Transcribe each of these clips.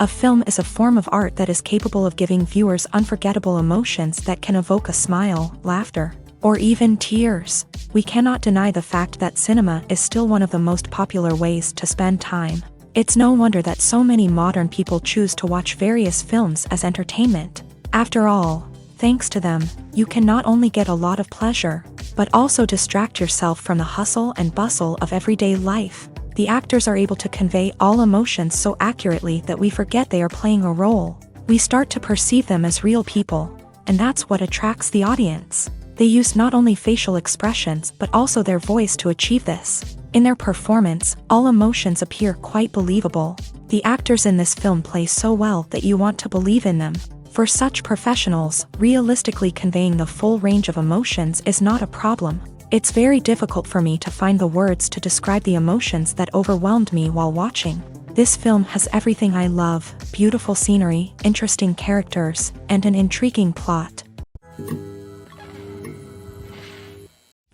A film is a form of art that is capable of giving viewers unforgettable emotions that can evoke a smile, laughter, or even tears. We cannot deny the fact that cinema is still one of the most popular ways to spend time. It's no wonder that so many modern people choose to watch various films as entertainment. After all, thanks to them, you can not only get a lot of pleasure, but also distract yourself from the hustle and bustle of everyday life. The actors are able to convey all emotions so accurately that we forget they are playing a role. We start to perceive them as real people, and that's what attracts the audience. They use not only facial expressions but also their voice to achieve this. In their performance, all emotions appear quite believable. The actors in this film play so well that you want to believe in them. For such professionals, realistically conveying the full range of emotions is not a problem. It's very difficult for me to find the words to describe the emotions that overwhelmed me while watching. This film has everything I love: beautiful scenery, interesting characters, and an intriguing plot.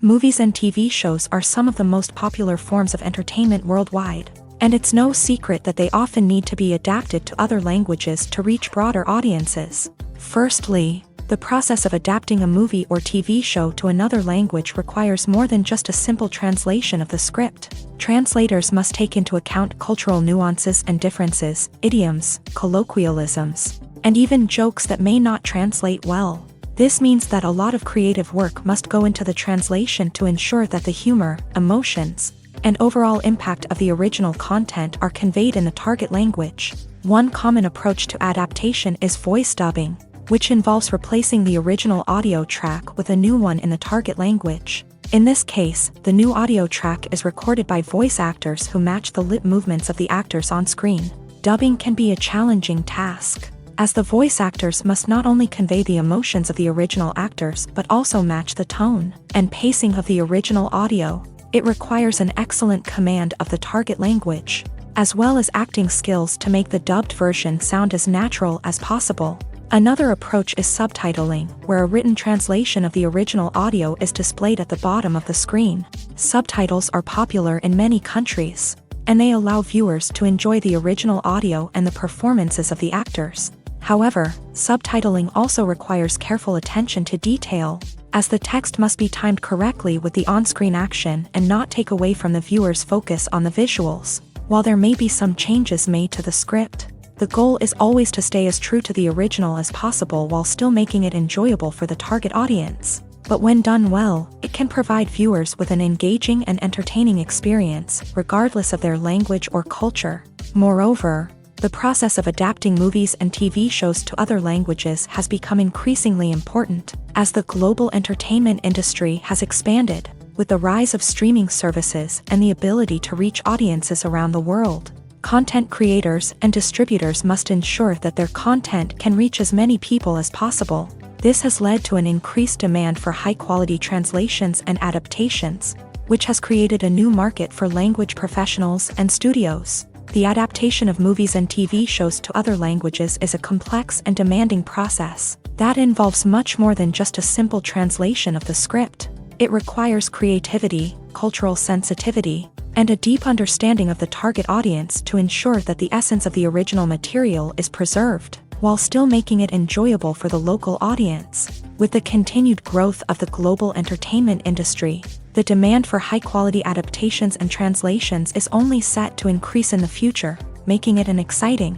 Movies and TV shows are some of the most popular forms of entertainment worldwide, and it's no secret that they often need to be adapted to other languages to reach broader audiences. Firstly, the process of adapting a movie or TV show to another language requires more than just a simple translation of the script. Translators must take into account cultural nuances and differences, idioms, colloquialisms, and even jokes that may not translate well. This means that a lot of creative work must go into the translation to ensure that the humor, emotions, and overall impact of the original content are conveyed in the target language. One common approach to adaptation is voice dubbing, which involves replacing the original audio track with a new one in the target language. In this case, the new audio track is recorded by voice actors who match the lip movements of the actors on screen. Dubbing can be a challenging task, as the voice actors must not only convey the emotions of the original actors but also match the tone and pacing of the original audio. It requires an excellent command of the target language, as well as acting skills to make the dubbed version sound as natural as possible. Another approach is subtitling, where a written translation of the original audio is displayed at the bottom of the screen. Subtitles are popular in many countries, and they allow viewers to enjoy the original audio and the performances of the actors. However, subtitling also requires careful attention to detail, as the text must be timed correctly with the on-screen action and not take away from the viewer's focus on the visuals. While there may be some changes made to the script, the goal is always to stay as true to the original as possible while still making it enjoyable for the target audience. But when done well, it can provide viewers with an engaging and entertaining experience, regardless of their language or culture. Moreover, the process of adapting movies and TV shows to other languages has become increasingly important, as the global entertainment industry has expanded, with the rise of streaming services and the ability to reach audiences around the world. Content creators and distributors must ensure that their content can reach as many people as possible. This has led to an increased demand for high-quality translations and adaptations, which has created a new market for language professionals and studios. The adaptation of movies and TV shows to other languages is a complex and demanding process that involves much more than just a simple translation of the script. It requires creativity, cultural sensitivity, and a deep understanding of the target audience to ensure that the essence of the original material is preserved, while still making it enjoyable for the local audience. With the continued growth of the global entertainment industry, the demand for high-quality adaptations and translations is only set to increase in the future, making it an exciting.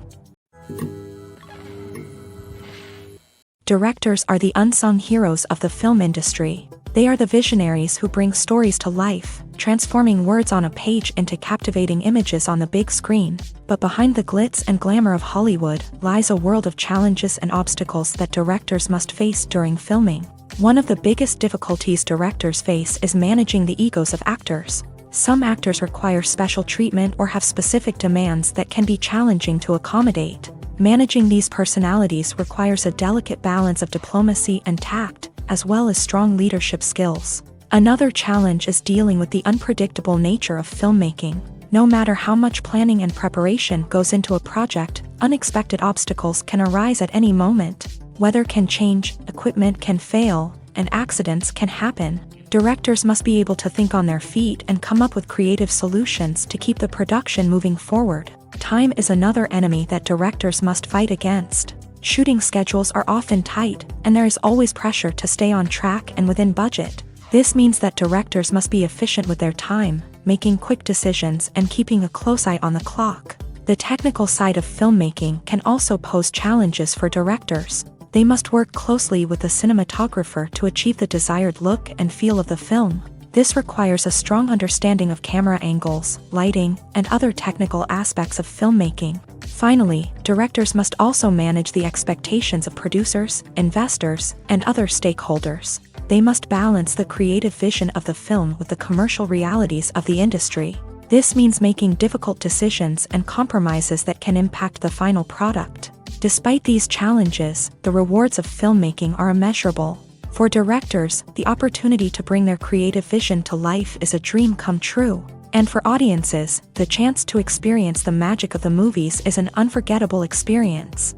Directors are the unsung heroes of the film industry. They are the visionaries who bring stories to life, transforming words on a page into captivating images on the big screen. But behind the glitz and glamour of Hollywood lies a world of challenges and obstacles that directors must face during filming. One of the biggest difficulties directors face is managing the egos of actors. Some actors require special treatment or have specific demands that can be challenging to accommodate. Managing these personalities requires a delicate balance of diplomacy and tact, as well as strong leadership skills. Another challenge is dealing with the unpredictable nature of filmmaking. No matter how much planning and preparation goes into a project, unexpected obstacles can arise at any moment. Weather can change, equipment can fail, and accidents can happen. Directors must be able to think on their feet and come up with creative solutions to keep the production moving forward. Time is another enemy that directors must fight against. Shooting schedules are often tight, and there is always pressure to stay on track and within budget. This means that directors must be efficient with their time, making quick decisions and keeping a close eye on the clock. The technical side of filmmaking can also pose challenges for directors. They must work closely with the cinematographer to achieve the desired look and feel of the film. This requires a strong understanding of camera angles, lighting, and other technical aspects of filmmaking. Finally, directors must also manage the expectations of producers, investors, and other stakeholders. They must balance the creative vision of the film with the commercial realities of the industry. This means making difficult decisions and compromises that can impact the final product. Despite these challenges, the rewards of filmmaking are immeasurable. For directors, the opportunity to bring their creative vision to life is a dream come true. And for audiences, the chance to experience the magic of the movies is an unforgettable experience.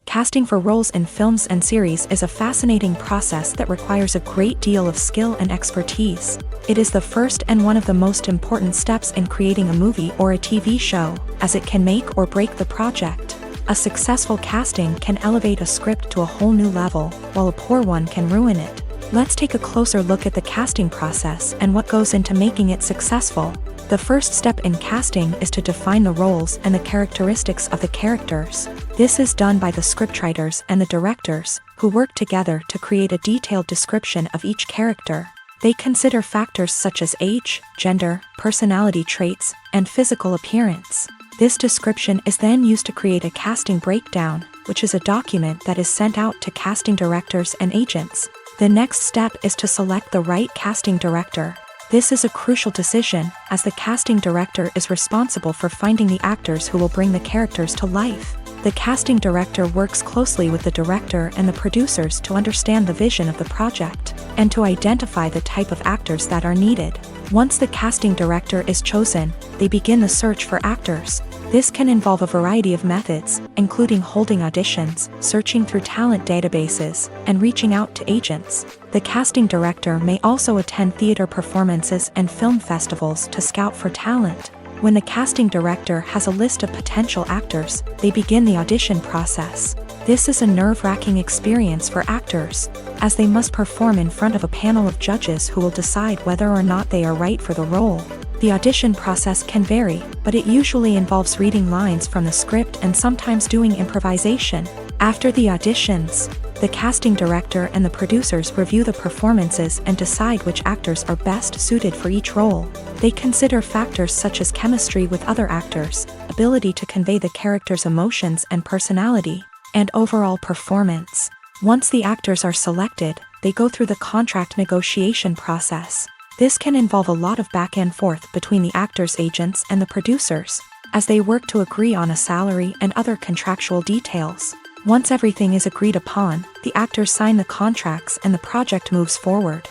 Casting for roles in films and series is a fascinating process that requires a great deal of skill and expertise. It is the first and one of the most important steps in creating a movie or a TV show, as it can make or break the project. A successful casting can elevate a script to a whole new level, while a poor one can ruin it. Let's take a closer look at the casting process and what goes into making it successful. The first step in casting is to define the roles and the characteristics of the characters. This is done by the scriptwriters and the directors, who work together to create a detailed description of each character. They consider factors such as age, gender, personality traits, and physical appearance. This description is then used to create a casting breakdown, which is a document that is sent out to casting directors and agents. The next step is to select the right casting director. This is a crucial decision, as the casting director is responsible for finding the actors who will bring the characters to life. The casting director works closely with the director and the producers to understand the vision of the project, and to identify the type of actors that are needed. Once the casting director is chosen, they begin the search for actors. This can involve a variety of methods, including holding auditions, searching through talent databases, and reaching out to agents. The casting director may also attend theater performances and film festivals to scout for talent. When the casting director has a list of potential actors, they begin the audition process. This is a nerve-wracking experience for actors, as they must perform in front of a panel of judges who will decide whether or not they are right for the role. The audition process can vary, but it usually involves reading lines from the script and sometimes doing improvisation. After the auditions, the casting director and the producers review the performances and decide which actors are best suited for each role. They consider factors such as chemistry with other actors, ability to convey the character's emotions and personality, and overall performance. Once the actors are selected, they go through the contract negotiation process. This can involve a lot of back and forth between the actors' agents and the producers, as they work to agree on a salary and other contractual details. Once everything is agreed upon, the actors sign the contracts and the project moves forward.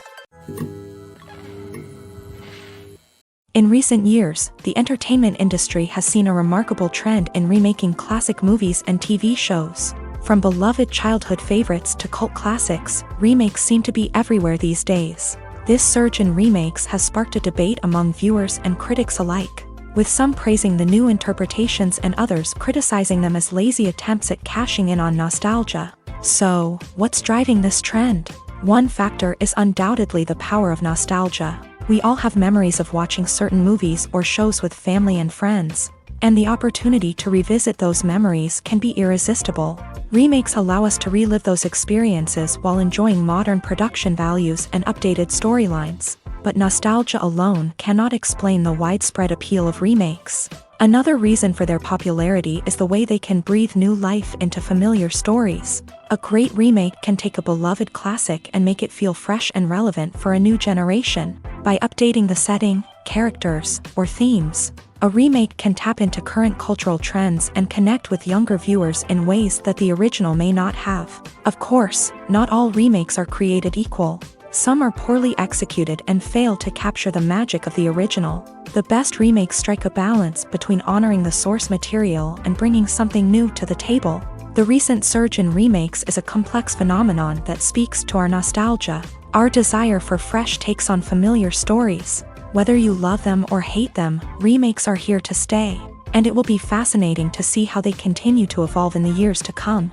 In recent years, the entertainment industry has seen a remarkable trend in remaking classic movies and TV shows. From beloved childhood favorites to cult classics, remakes seem to be everywhere these days. This surge in remakes has sparked a debate among viewers and critics alike, with some praising the new interpretations and others criticizing them as lazy attempts at cashing in on nostalgia. So, what's driving this trend? One factor is undoubtedly the power of nostalgia. We all have memories of watching certain movies or shows with family and friends, and the opportunity to revisit those memories can be irresistible. Remakes allow us to relive those experiences while enjoying modern production values and updated storylines. But nostalgia alone cannot explain the widespread appeal of remakes. Another reason for their popularity is the way they can breathe new life into familiar stories. A great remake can take a beloved classic and make it feel fresh and relevant for a new generation. By updating the setting, characters, or themes, a remake can tap into current cultural trends and connect with younger viewers in ways that the original may not have. Of course, not all remakes are created equal. Some are poorly executed and fail to capture the magic of the original. The best remakes strike a balance between honoring the source material and bringing something new to the table. The recent surge in remakes is a complex phenomenon that speaks to our nostalgia, our desire for fresh takes on familiar stories. Whether you love them or hate them, remakes are here to stay, and it will be fascinating to see how they continue to evolve in the years to come.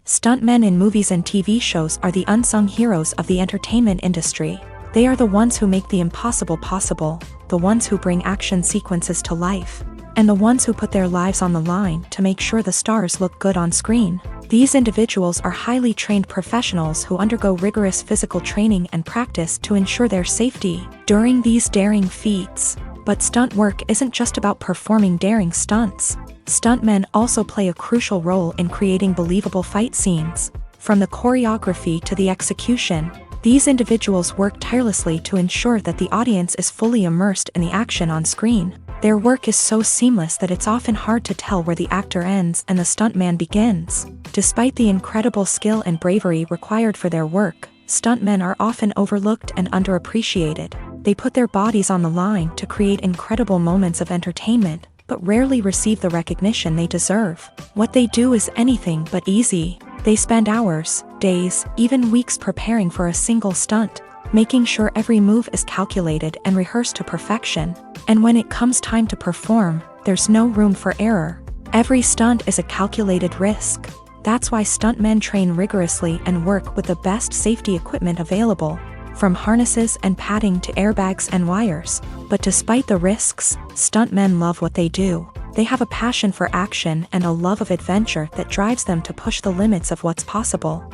Stuntmen in movies and TV shows are the unsung heroes of the entertainment industry. They are the ones who make the impossible possible, the ones who bring action sequences to life, and the ones who put their lives on the line to make sure the stars look good on screen. These individuals are highly trained professionals who undergo rigorous physical training and practice to ensure their safety during these daring feats. But stunt work isn't just about performing daring stunts. Stuntmen also play a crucial role in creating believable fight scenes. From the choreography to the execution, these individuals work tirelessly to ensure that the audience is fully immersed in the action on screen. Their work is so seamless that it's often hard to tell where the actor ends and the stuntman begins. Despite the incredible skill and bravery required for their work, stuntmen are often overlooked and underappreciated. They put their bodies on the line to create incredible moments of entertainment, but rarely receive the recognition they deserve. What they do is anything but easy. They spend hours, days, even weeks preparing for a single stunt, making sure every move is calculated and rehearsed to perfection. And when it comes time to perform, there's no room for error. Every stunt is a calculated risk. That's why stuntmen train rigorously and work with the best safety equipment available, from harnesses and padding to airbags and wires. But despite the risks, stuntmen love what they do. They have a passion for action and a love of adventure that drives them to push the limits of what's possible.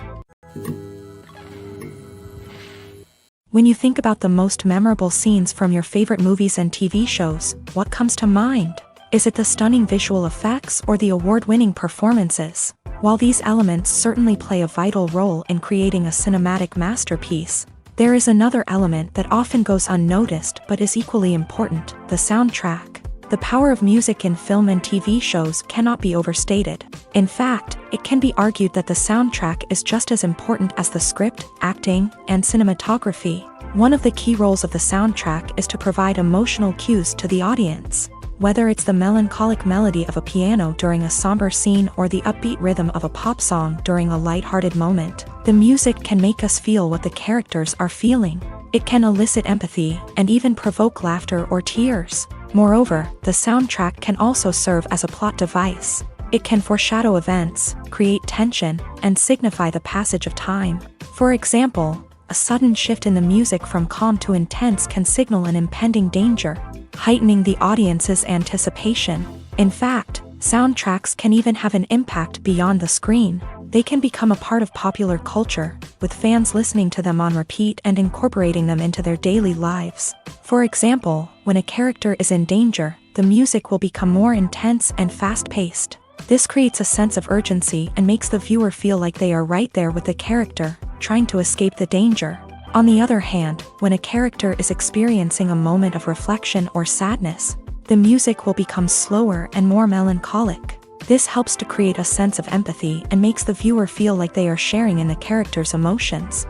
When you think about the most memorable scenes from your favorite movies and TV shows, what comes to mind? Is it the stunning visual effects or the award-winning performances? While these elements certainly play a vital role in creating a cinematic masterpiece, there is another element that often goes unnoticed but is equally important: the soundtrack. The power of music in film and TV shows cannot be overstated. In fact, it can be argued that the soundtrack is just as important as the script, acting, and cinematography. One of the key roles of the soundtrack is to provide emotional cues to the audience. Whether it's the melancholic melody of a piano during a somber scene or the upbeat rhythm of a pop song during a lighthearted moment, the music can make us feel what the characters are feeling. It can elicit empathy and even provoke laughter or tears. Moreover, the soundtrack can also serve as a plot device. It can foreshadow events, create tension, and signify the passage of time. For example, a sudden shift in the music from calm to intense can signal an impending danger, heightening the audience's anticipation. In fact, soundtracks can even have an impact beyond the screen. They can become a part of popular culture, with fans listening to them on repeat and incorporating them into their daily lives. For example, when a character is in danger, the music will become more intense and fast-paced. This creates a sense of urgency and makes the viewer feel like they are right there with the character, trying to escape the danger. On the other hand, when a character is experiencing a moment of reflection or sadness, the music will become slower and more melancholic. This helps to create a sense of empathy and makes the viewer feel like they are sharing in the character's emotions.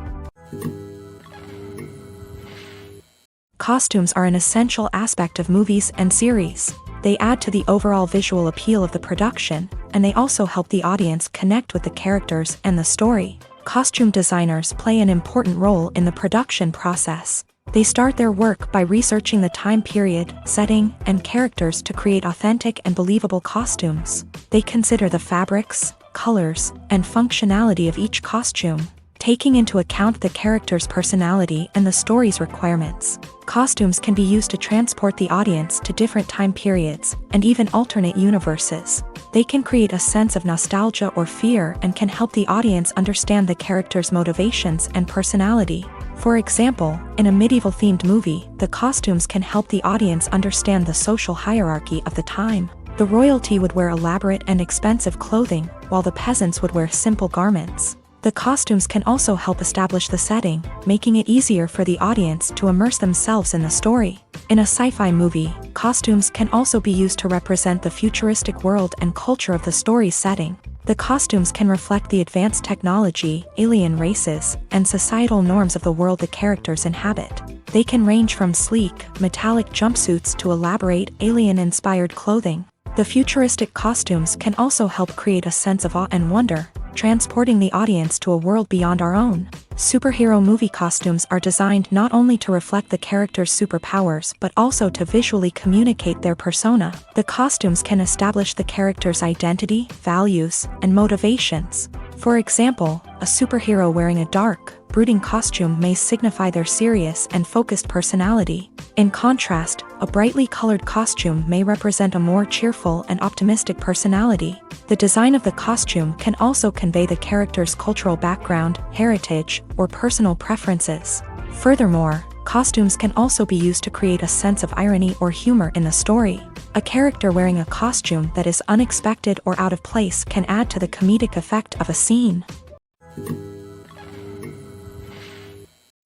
Costumes are an essential aspect of movies and series. They add to the overall visual appeal of the production, and they also help the audience connect with the characters and the story. Costume designers play an important role in the production process. They start their work by researching the time period, setting, and characters to create authentic and believable costumes. They consider the fabrics, colors, and functionality of each costume, taking into account the character's personality and the story's requirements. Costumes can be used to transport the audience to different time periods and even alternate universes. They can create a sense of nostalgia or fear and can help the audience understand the character's motivations and personality. For example, in a medieval-themed movie, the costumes can help the audience understand the social hierarchy of the time. The royalty would wear elaborate and expensive clothing, while the peasants would wear simple garments. The costumes can also help establish the setting, making it easier for the audience to immerse themselves in the story. In a sci-fi movie, costumes can also be used to represent the futuristic world and culture of the story's setting. The costumes can reflect the advanced technology, alien races, and societal norms of the world the characters inhabit. They can range from sleek, metallic jumpsuits to elaborate, alien-inspired clothing. The futuristic costumes can also help create a sense of awe and wonder, transporting the audience to a world beyond our own. Superhero movie costumes are designed not only to reflect the character's superpowers but also to visually communicate their persona. The costumes can establish the character's identity, values, and motivations. For example, a superhero wearing a dark, brooding costume may signify their serious and focused personality. In contrast, a brightly colored costume may represent a more cheerful and optimistic personality. The design of the costume can also convey the character's cultural background, heritage, or personal preferences. Furthermore, costumes can also be used to create a sense of irony or humor in the story. A character wearing a costume that is unexpected or out of place can add to the comedic effect of a scene.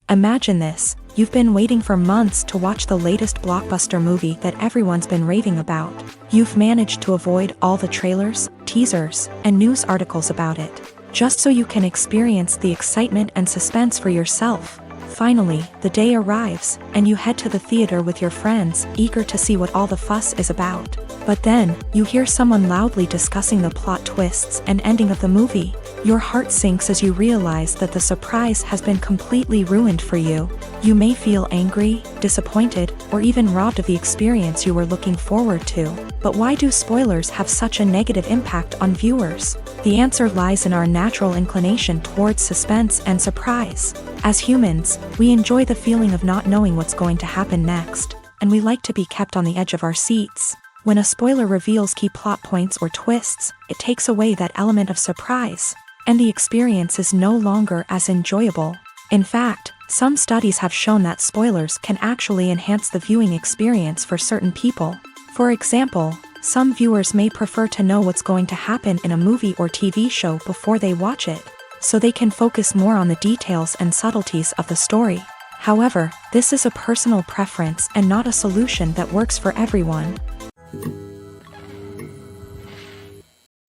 Imagine this: you've been waiting for months to watch the latest blockbuster movie that everyone's been raving about. You've managed to avoid all the trailers, teasers, and news articles about it, just so you can experience the excitement and suspense for yourself. Finally, the day arrives, and you head to the theater with your friends, eager to see what all the fuss is about. But then, you hear someone loudly discussing the plot twists and ending of the movie. Your heart sinks as you realize that the surprise has been completely ruined for you. You may feel angry, disappointed, or even robbed of the experience you were looking forward to. But why do spoilers have such a negative impact on viewers? The answer lies in our natural inclination towards suspense and surprise. As humans, we enjoy the feeling of not knowing what's going to happen next, and we like to be kept on the edge of our seats. When a spoiler reveals key plot points or twists, it takes away that element of surprise, and the experience is no longer as enjoyable. In fact, some studies have shown that spoilers can actually enhance the viewing experience for certain people. For example, some viewers may prefer to know what's going to happen in a movie or TV show before they watch it, so they can focus more on the details and subtleties of the story. However, this is a personal preference and not a solution that works for everyone.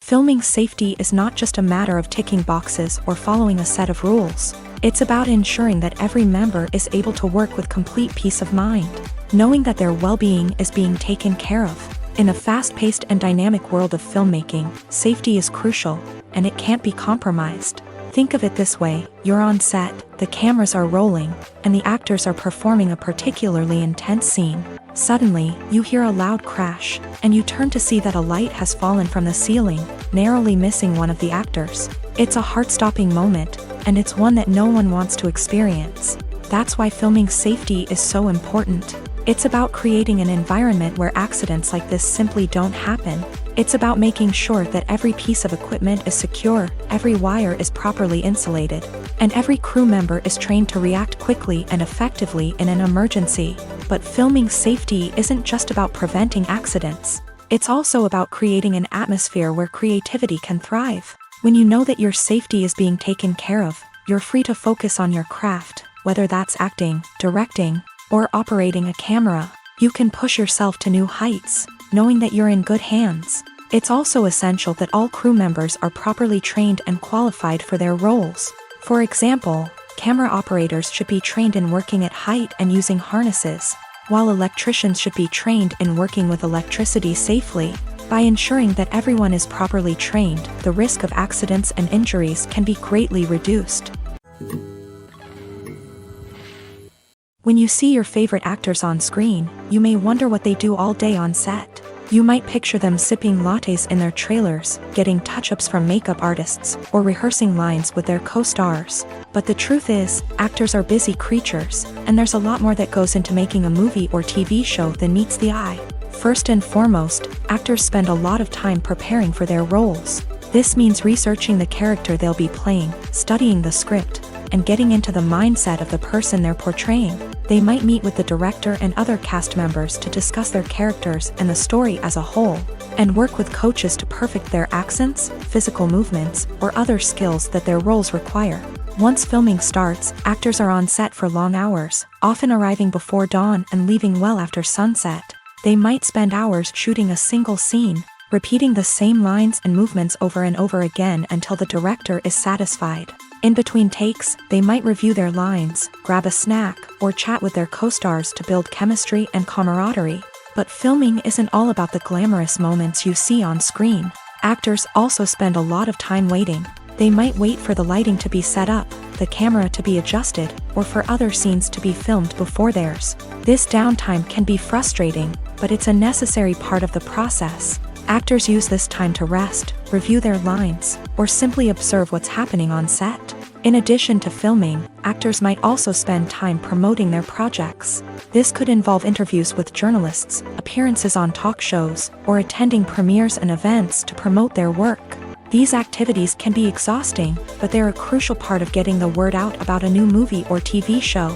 Filming safety is not just a matter of ticking boxes or following a set of rules. It's about ensuring that every member is able to work with complete peace of mind, knowing that their well-being is being taken care of. In a fast-paced and dynamic world of filmmaking, safety is crucial, and it can't be compromised. Think of it this way: you're on set, the cameras are rolling, and the actors are performing a particularly intense scene. Suddenly, you hear a loud crash, and you turn to see that a light has fallen from the ceiling, narrowly missing one of the actors. It's a heart-stopping moment, and it's one that no one wants to experience. That's why filming safety is so important. It's about creating an environment where accidents like this simply don't happen. It's about making sure that every piece of equipment is secure, every wire is properly insulated, and every crew member is trained to react quickly and effectively in an emergency. But filming safety isn't just about preventing accidents. It's also about creating an atmosphere where creativity can thrive. When you know that your safety is being taken care of, you're free to focus on your craft, whether that's acting, directing, or operating a camera. You can push yourself to new heights, knowing that you're in good hands. It's also essential that all crew members are properly trained and qualified for their roles. For example, camera operators should be trained in working at height and using harnesses, while electricians should be trained in working with electricity safely. By ensuring that everyone is properly trained, the risk of accidents and injuries can be greatly reduced. When you see your favorite actors on screen, you may wonder what they do all day on set. You might picture them sipping lattes in their trailers, getting touch-ups from makeup artists, or rehearsing lines with their co-stars. But the truth is, actors are busy creatures, and there's a lot more that goes into making a movie or TV show than meets the eye. First and foremost, actors spend a lot of time preparing for their roles. This means researching the character they'll be playing, studying the script, and getting into the mindset of the person they're portraying. They might meet with the director and other cast members to discuss their characters and the story as a whole, and work with coaches to perfect their accents, physical movements, or other skills that their roles require. Once filming starts, actors are on set for long hours, often arriving before dawn and leaving well after sunset. They might spend hours shooting a single scene, repeating the same lines and movements over and over again until the director is satisfied. In between takes, they might review their lines, grab a snack, or chat with their co-stars to build chemistry and camaraderie. But filming isn't all about the glamorous moments you see on screen. Actors also spend a lot of time waiting. They might wait for the lighting to be set up, the camera to be adjusted, or for other scenes to be filmed before theirs. This downtime can be frustrating, but it's a necessary part of the process. Actors use this time to rest, review their lines, or simply observe what's happening on set. In addition to filming, actors might also spend time promoting their projects. This could involve interviews with journalists, appearances on talk shows, or attending premieres and events to promote their work. These activities can be exhausting, but they're a crucial part of getting the word out about a new movie or TV show.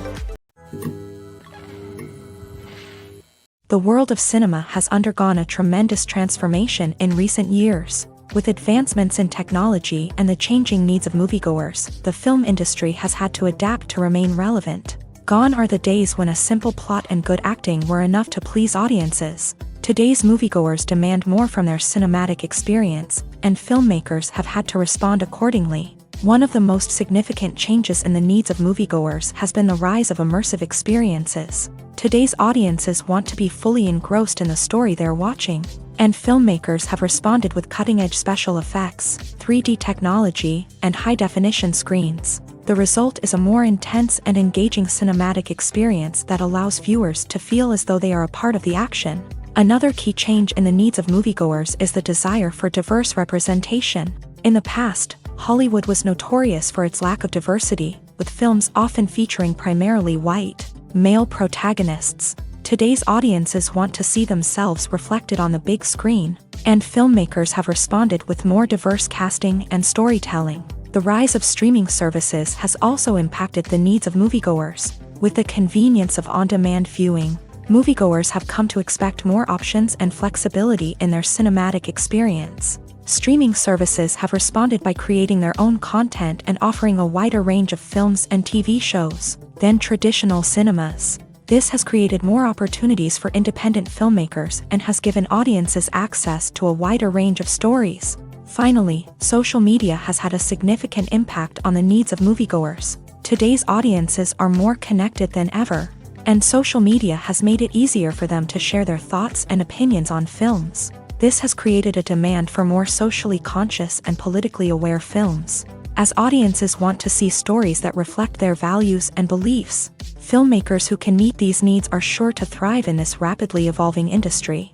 The world of cinema has undergone a tremendous transformation in recent years. With advancements in technology and the changing needs of moviegoers, the film industry has had to adapt to remain relevant. Gone are the days when a simple plot and good acting were enough to please audiences. Today's moviegoers demand more from their cinematic experience, and filmmakers have had to respond accordingly. One of the most significant changes in the needs of moviegoers has been the rise of immersive experiences. Today's audiences want to be fully engrossed in the story they're watching, and filmmakers have responded with cutting-edge special effects, 3D technology, and high-definition screens. The result is a more intense and engaging cinematic experience that allows viewers to feel as though they are a part of the action. Another key change in the needs of moviegoers is the desire for diverse representation. In the past, Hollywood was notorious for its lack of diversity, with films often featuring primarily white, male protagonists. Today's audiences want to see themselves reflected on the big screen, and filmmakers have responded with more diverse casting and storytelling. The rise of streaming services has also impacted the needs of moviegoers. With the convenience of on-demand viewing, moviegoers have come to expect more options and flexibility in their cinematic experience. Streaming services have responded by creating their own content and offering a wider range of films and TV shows than traditional cinemas. This has created more opportunities for independent filmmakers and has given audiences access to a wider range of stories. Finally, social media has had a significant impact on the needs of moviegoers. Today's audiences are more connected than ever, and social media has made it easier for them to share their thoughts and opinions on films. This has created a demand for more socially conscious and politically aware films. As audiences want to see stories that reflect their values and beliefs, filmmakers who can meet these needs are sure to thrive in this rapidly evolving industry.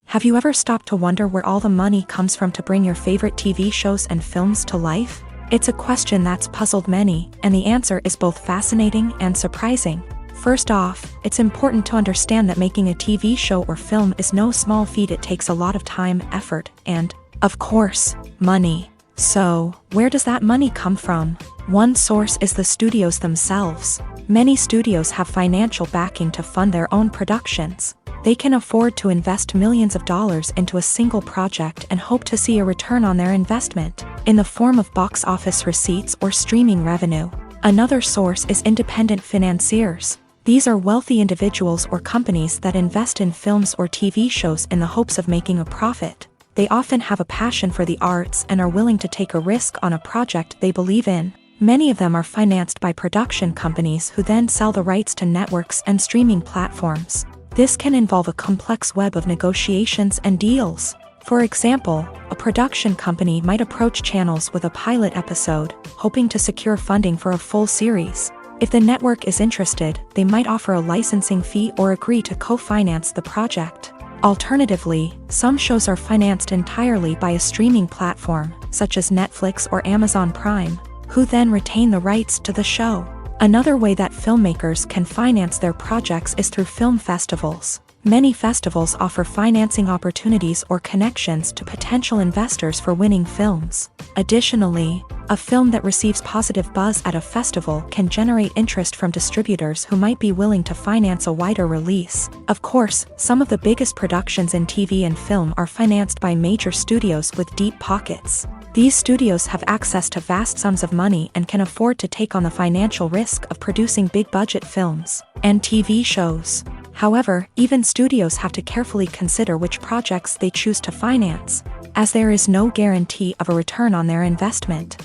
Have you ever stopped to wonder where all the money comes from to bring your favorite TV shows and films to life? It's a question that's puzzled many, and the answer is both fascinating and surprising. First off, it's important to understand that making a TV show or film is no small feat. It takes a lot of time, effort, and, of course, money. So, where does that money come from? One source is the studios themselves. Many studios have financial backing to fund their own productions. They can afford to invest millions of dollars into a single project and hope to see a return on their investment, in the form of box office receipts or streaming revenue. Another source is independent financiers. These are wealthy individuals or companies that invest in films or TV shows in the hopes of making a profit. They often have a passion for the arts and are willing to take a risk on a project they believe in. Many of them are financed by production companies who then sell the rights to networks and streaming platforms. This can involve a complex web of negotiations and deals. For example, a production company might approach channels with a pilot episode, hoping to secure funding for a full series. If the network is interested, they might offer a licensing fee or agree to co-finance the project. Alternatively, some shows are financed entirely by a streaming platform, such as Netflix or Amazon Prime, who then retain the rights to the show. Another way that filmmakers can finance their projects is through film festivals. Many festivals offer financing opportunities or connections to potential investors for winning films. Additionally, a film that receives positive buzz at a festival can generate interest from distributors who might be willing to finance a wider release. Of course, some of the biggest productions in TV and film are financed by major studios with deep pockets. These studios have access to vast sums of money and can afford to take on the financial risk of producing big-budget films and TV shows. However, even studios have to carefully consider which projects they choose to finance, as there is no guarantee of a return on their investment.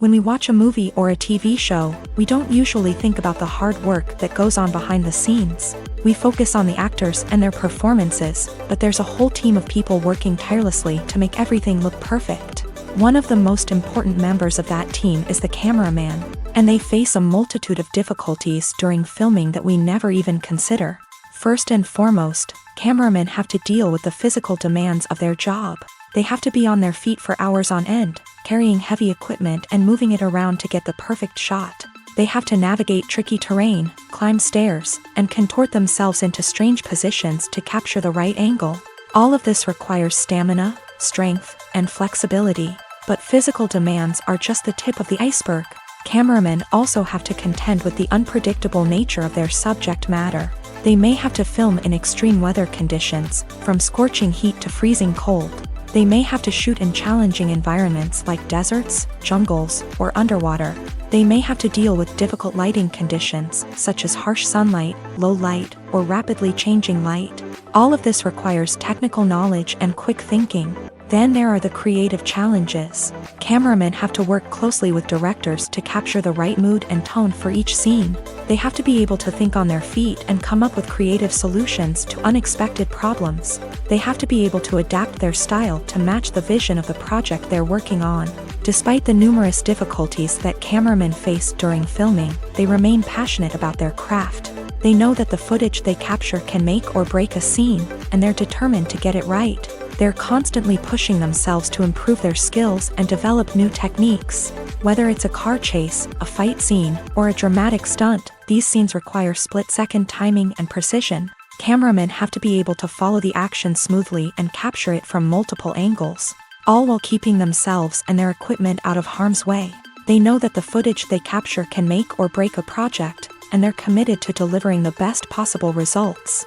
When we watch a movie or a TV show, we don't usually think about the hard work that goes on behind the scenes. We focus on the actors and their performances, but there's a whole team of people working tirelessly to make everything look perfect. One of the most important members of that team is the cameraman, and they face a multitude of difficulties during filming that we never even consider. First and foremost, cameramen have to deal with the physical demands of their job. They have to be on their feet for hours on end, carrying heavy equipment and moving it around to get the perfect shot. They have to navigate tricky terrain, climb stairs, and contort themselves into strange positions to capture the right angle. All of this requires stamina, strength, and flexibility. But physical demands are just the tip of the iceberg. Cameramen also have to contend with the unpredictable nature of their subject matter. They may have to film in extreme weather conditions, from scorching heat to freezing cold. They may have to shoot in challenging environments like deserts, jungles, or underwater. They may have to deal with difficult lighting conditions, such as harsh sunlight, low light, or rapidly changing light. All of this requires technical knowledge and quick thinking. Then there are the creative challenges. Cameramen have to work closely with directors to capture the right mood and tone for each scene. They have to be able to think on their feet and come up with creative solutions to unexpected problems. They have to be able to adapt their style to match the vision of the project they're working on. Despite the numerous difficulties that cameramen face during filming, they remain passionate about their craft. They know that the footage they capture can make or break a scene, and they're determined to get it right. They're constantly pushing themselves to improve their skills and develop new techniques. Whether it's a car chase, a fight scene, or a dramatic stunt, these scenes require split-second timing and precision. Cameramen have to be able to follow the action smoothly and capture it from multiple angles, all while keeping themselves and their equipment out of harm's way. They know that the footage they capture can make or break a project, and they're committed to delivering the best possible results.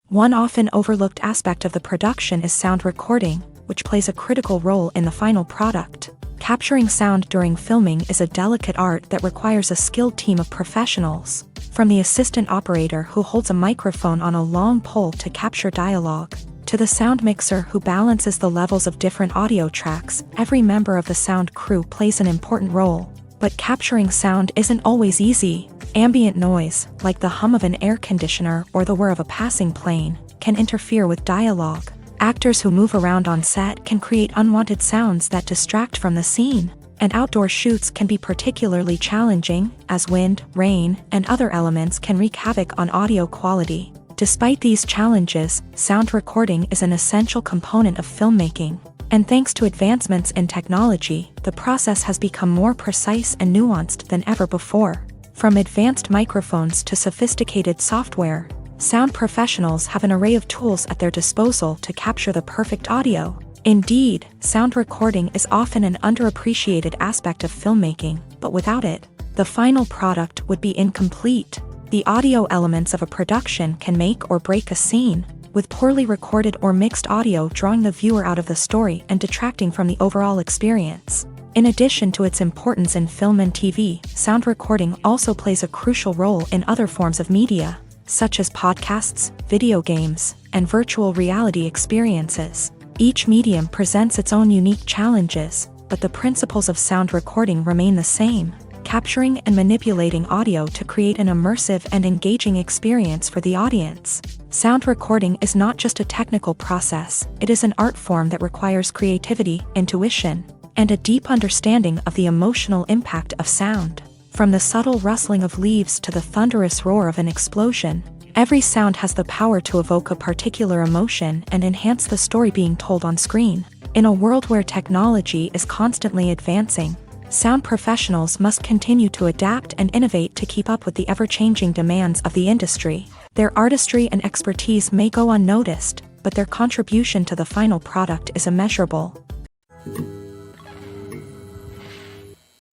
One often overlooked aspect of the production is sound recording, which plays a critical role in the final product. Capturing sound during filming is a delicate art that requires a skilled team of professionals. From the assistant operator who holds a microphone on a long pole to capture dialogue, to the sound mixer who balances the levels of different audio tracks, every member of the sound crew plays an important role. But capturing sound isn't always easy. Ambient noise, like the hum of an air conditioner or the whir of a passing plane, can interfere with dialogue. Actors who move around on set can create unwanted sounds that distract from the scene. And outdoor shoots can be particularly challenging, as wind, rain, and other elements can wreak havoc on audio quality. Despite these challenges, sound recording is an essential component of filmmaking. And thanks to advancements in technology, the process has become more precise and nuanced than ever before. From advanced microphones to sophisticated software, sound professionals have an array of tools at their disposal to capture the perfect audio. Indeed, sound recording is often an underappreciated aspect of filmmaking, but without it, the final product would be incomplete. The audio elements of a production can make or break a scene, with poorly recorded or mixed audio drawing the viewer out of the story and detracting from the overall experience. In addition to its importance in film and TV, sound recording also plays a crucial role in other forms of media, such as podcasts, video games, and virtual reality experiences. Each medium presents its own unique challenges, but the principles of sound recording remain the same, capturing and manipulating audio to create an immersive and engaging experience for the audience. Sound recording is not just a technical process, it is an art form that requires creativity, intuition, and a deep understanding of the emotional impact of sound. From the subtle rustling of leaves to the thunderous roar of an explosion, every sound has the power to evoke a particular emotion and enhance the story being told on screen. In a world where technology is constantly advancing, sound professionals must continue to adapt and innovate to keep up with the ever-changing demands of the industry. Their artistry and expertise may go unnoticed, but their contribution to the final product is immeasurable.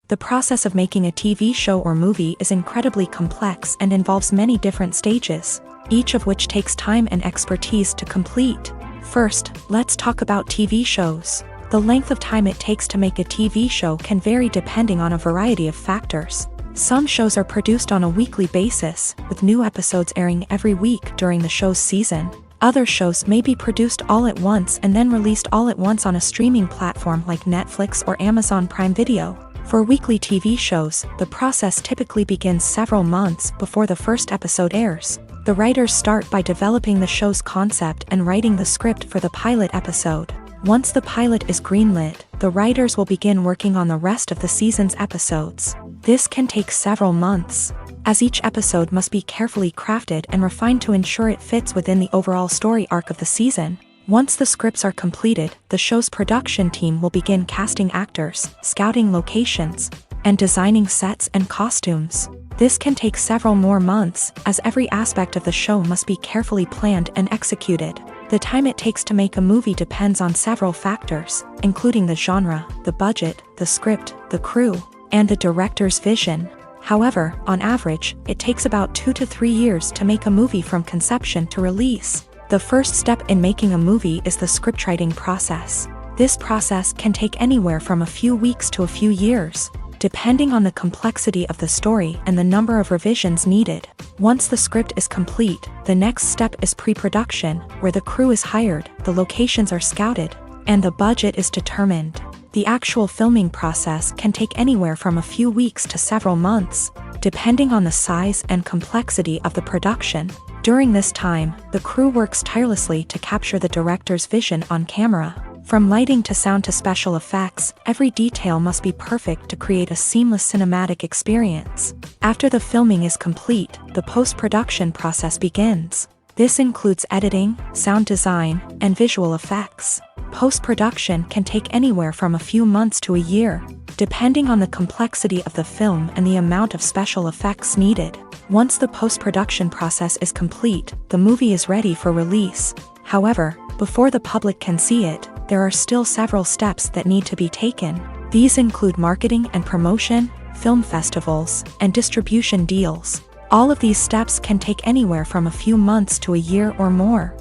The process of making a TV show or movie is incredibly complex and involves many different stages, each of which takes time and expertise to complete. First, let's talk about TV shows. The length of time it takes to make a TV show can vary depending on a variety of factors. Some shows are produced on a weekly basis, with new episodes airing every week during the show's season. Other shows may be produced all at once and then released all at once on a streaming platform like Netflix or Amazon Prime Video. For weekly TV shows, the process typically begins several months before the first episode airs. The writers start by developing the show's concept and writing the script for the pilot episode. Once the pilot is greenlit, the writers will begin working on the rest of the season's episodes. This can take several months, as each episode must be carefully crafted and refined to ensure it fits within the overall story arc of the season. Once the scripts are completed, the show's production team will begin casting actors, scouting locations, and designing sets and costumes. This can take several more months, as every aspect of the show must be carefully planned and executed. The time it takes to make a movie depends on several factors, including the genre, the budget, the script, the crew, and the director's vision. However, on average, it takes about 2 to 3 years to make a movie from conception to release. The first step in making a movie is the scriptwriting process. This process can take anywhere from a few weeks to a few years, depending on the complexity of the story and the number of revisions needed. Once the script is complete, the next step is pre-production, where the crew is hired, the locations are scouted, and the budget is determined. The actual filming process can take anywhere from a few weeks to several months, depending on the size and complexity of the production. During this time, the crew works tirelessly to capture the director's vision on camera. From lighting to sound to special effects, every detail must be perfect to create a seamless cinematic experience. After the filming is complete, the post-production process begins. This includes editing, sound design, and visual effects. Post-production can take anywhere from a few months to a year, depending on the complexity of the film and the amount of special effects needed. Once the post-production process is complete, the movie is ready for release. However, before the public can see it, there are still several steps that need to be taken. These include marketing and promotion, film festivals, and distribution deals. All of these steps can take anywhere from a few months to a year or more.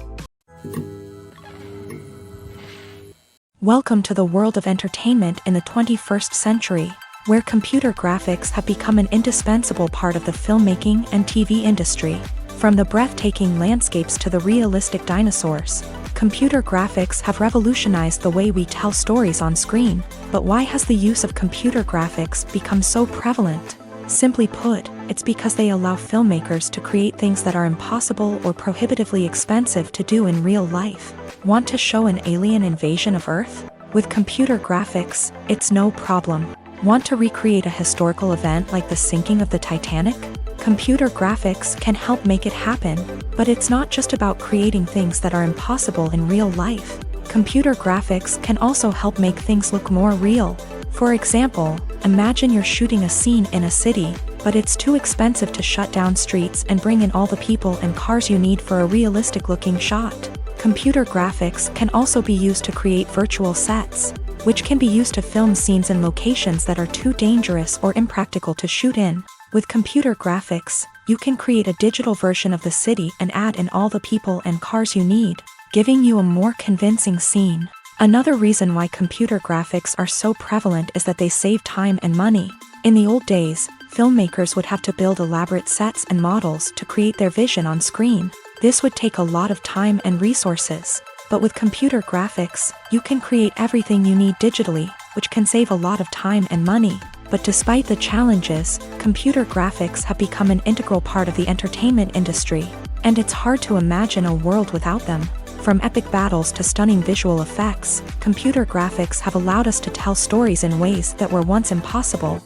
Welcome to the world of entertainment in the 21st century, where computer graphics have become an indispensable part of the filmmaking and TV industry. From the breathtaking landscapes to the realistic dinosaurs, computer graphics have revolutionized the way we tell stories on screen. But why has the use of computer graphics become so prevalent? Simply put, it's because they allow filmmakers to create things that are impossible or prohibitively expensive to do in real life. Want to show an alien invasion of Earth? With computer graphics, it's no problem. Want to recreate a historical event like the sinking of the Titanic? Computer graphics can help make it happen. But it's not just about creating things that are impossible in real life. Computer graphics can also help make things look more real. For example, imagine you're shooting a scene in a city, but it's too expensive to shut down streets and bring in all the people and cars you need for a realistic-looking shot. Computer graphics can also be used to create virtual sets, which can be used to film scenes in locations that are too dangerous or impractical to shoot in. With computer graphics, you can create a digital version of the city and add in all the people and cars you need, giving you a more convincing scene. Another reason why computer graphics are so prevalent is that they save time and money. In the old days, filmmakers would have to build elaborate sets and models to create their vision on screen. This would take a lot of time and resources. But with computer graphics, you can create everything you need digitally, which can save a lot of time and money. But despite the challenges, computer graphics have become an integral part of the entertainment industry, and it's hard to imagine a world without them. From epic battles to stunning visual effects, computer graphics have allowed us to tell stories in ways that were once impossible.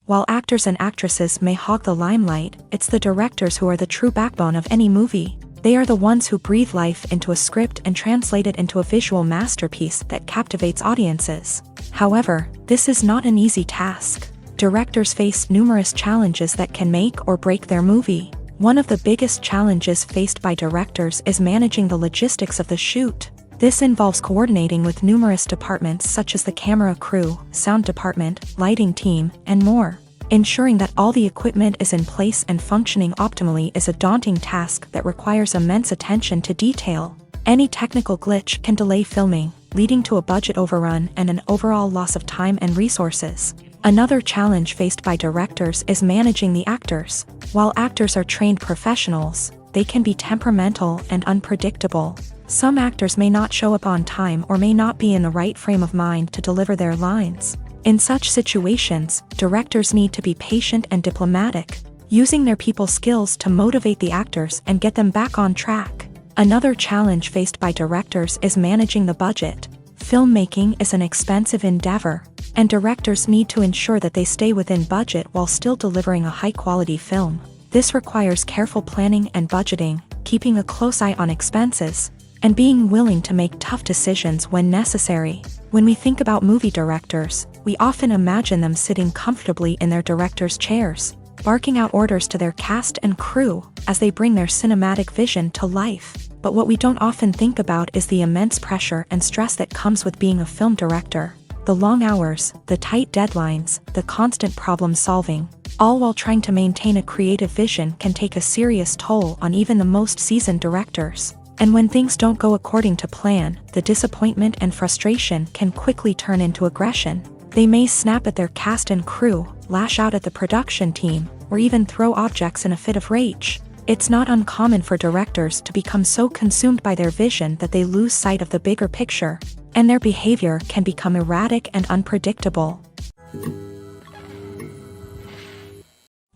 While actors and actresses may hog the limelight, it's the directors who are the true backbone of any movie. They are the ones who breathe life into a script and translate it into a visual masterpiece that captivates audiences. However, this is not an easy task. Directors face numerous challenges that can make or break their movie. One of the biggest challenges faced by directors is managing the logistics of the shoot. This involves coordinating with numerous departments such as the camera crew, sound department, lighting team, and more. Ensuring that all the equipment is in place and functioning optimally is a daunting task that requires immense attention to detail. Any technical glitch can delay filming, leading to a budget overrun and an overall loss of time and resources. Another challenge faced by directors is managing the actors. While actors are trained professionals, they can be temperamental and unpredictable. Some actors may not show up on time or may not be in the right frame of mind to deliver their lines. In such situations, directors need to be patient and diplomatic, using their people skills to motivate the actors and get them back on track. Another challenge faced by directors is managing the budget. Filmmaking is an expensive endeavor, and directors need to ensure that they stay within budget while still delivering a high-quality film. This requires careful planning and budgeting, keeping a close eye on expenses, and being willing to make tough decisions when necessary. When we think about movie directors, we often imagine them sitting comfortably in their director's chairs, barking out orders to their cast and crew as they bring their cinematic vision to life. But what we don't often think about is the immense pressure and stress that comes with being a film director. The long hours, the tight deadlines, the constant problem solving, all while trying to maintain a creative vision can take a serious toll on even the most seasoned directors. And when things don't go according to plan, the disappointment and frustration can quickly turn into aggression. They may snap at their cast and crew, lash out at the production team, or even throw objects in a fit of rage. It's not uncommon for directors to become so consumed by their vision that they lose sight of the bigger picture, and their behavior can become erratic and unpredictable.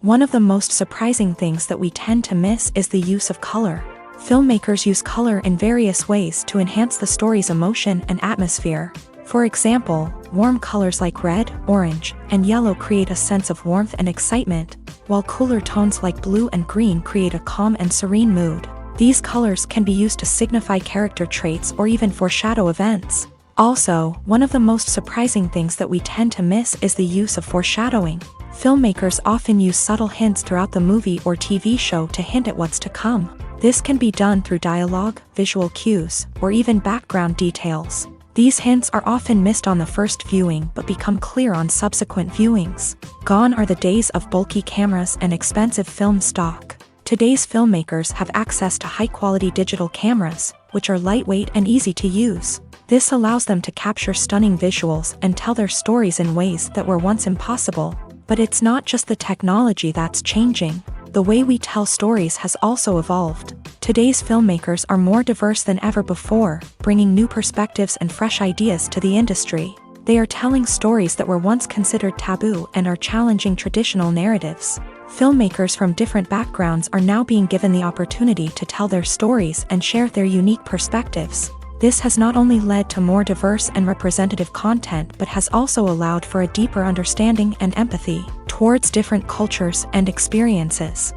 One of the most surprising things that we tend to miss is the use of color. Filmmakers use color in various ways to enhance the story's emotion and atmosphere. For example, warm colors like red, orange, and yellow create a sense of warmth and excitement, while cooler tones like blue and green create a calm and serene mood. These colors can be used to signify character traits or even foreshadow events. Also, one of the most surprising things that we tend to miss is the use of foreshadowing. Filmmakers often use subtle hints throughout the movie or TV show to hint at what's to come. This can be done through dialogue, visual cues, or even background details. These hints are often missed on the first viewing but become clear on subsequent viewings. Gone are the days of bulky cameras and expensive film stock. Today's filmmakers have access to high-quality digital cameras, which are lightweight and easy to use. This allows them to capture stunning visuals and tell their stories in ways that were once impossible. But it's not just the technology that's changing. The way we tell stories has also evolved. Today's filmmakers are more diverse than ever before, bringing new perspectives and fresh ideas to the industry. They are telling stories that were once considered taboo and are challenging traditional narratives. Filmmakers from different backgrounds are now being given the opportunity to tell their stories and share their unique perspectives. This has not only led to more diverse and representative content but has also allowed for a deeper understanding and empathy towards different cultures and experiences.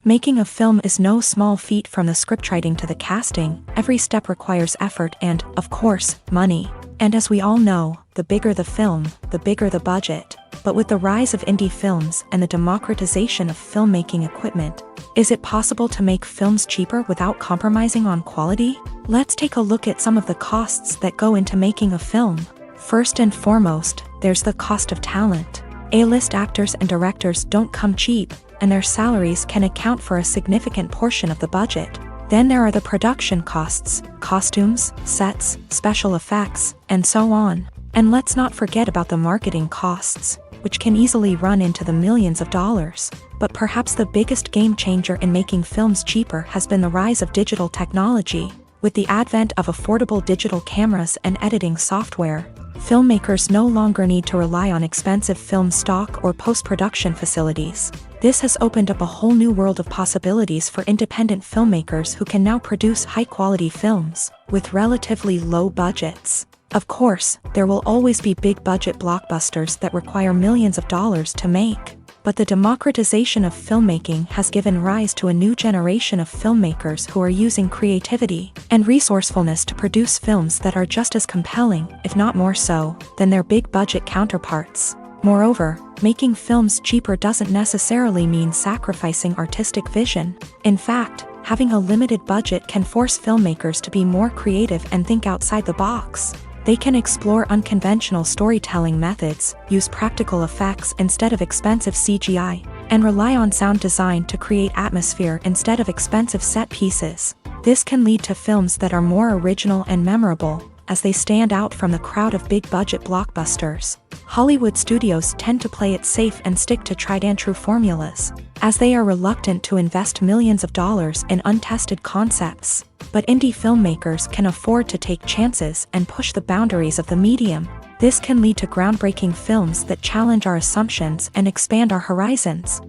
Making a film is no small feat. From the scriptwriting to the casting, every step requires effort and, of course, money. And as we all know, the bigger the film, the bigger the budget. But with the rise of indie films and the democratization of filmmaking equipment, is it possible to make films cheaper without compromising on quality? Let's take a look at some of the costs that go into making a film. First and foremost, there's the cost of talent. A-list actors and directors don't come cheap, and their salaries can account for a significant portion of the budget. Then there are the production costs, costumes, sets, special effects, and so on. And let's not forget about the marketing costs, which can easily run into the millions of dollars. But perhaps the biggest game changer in making films cheaper has been the rise of digital technology. With the advent of affordable digital cameras and editing software, filmmakers no longer need to rely on expensive film stock or post-production facilities. This has opened up a whole new world of possibilities for independent filmmakers who can now produce high-quality films with relatively low budgets. Of course, there will always be big-budget blockbusters that require millions of dollars to make. But the democratization of filmmaking has given rise to a new generation of filmmakers who are using creativity and resourcefulness to produce films that are just as compelling, if not more so, than their big-budget counterparts. Moreover, making films cheaper doesn't necessarily mean sacrificing artistic vision. In fact, having a limited budget can force filmmakers to be more creative and think outside the box. They can explore unconventional storytelling methods, use practical effects instead of expensive CGI, and rely on sound design to create atmosphere instead of expensive set pieces. This can lead to films that are more original and memorable, as they stand out from the crowd of big-budget blockbusters. Hollywood studios tend to play it safe and stick to tried-and-true formulas, as they are reluctant to invest millions of dollars in untested concepts. But indie filmmakers can afford to take chances and push the boundaries of the medium. This can lead to groundbreaking films that challenge our assumptions and expand our horizons.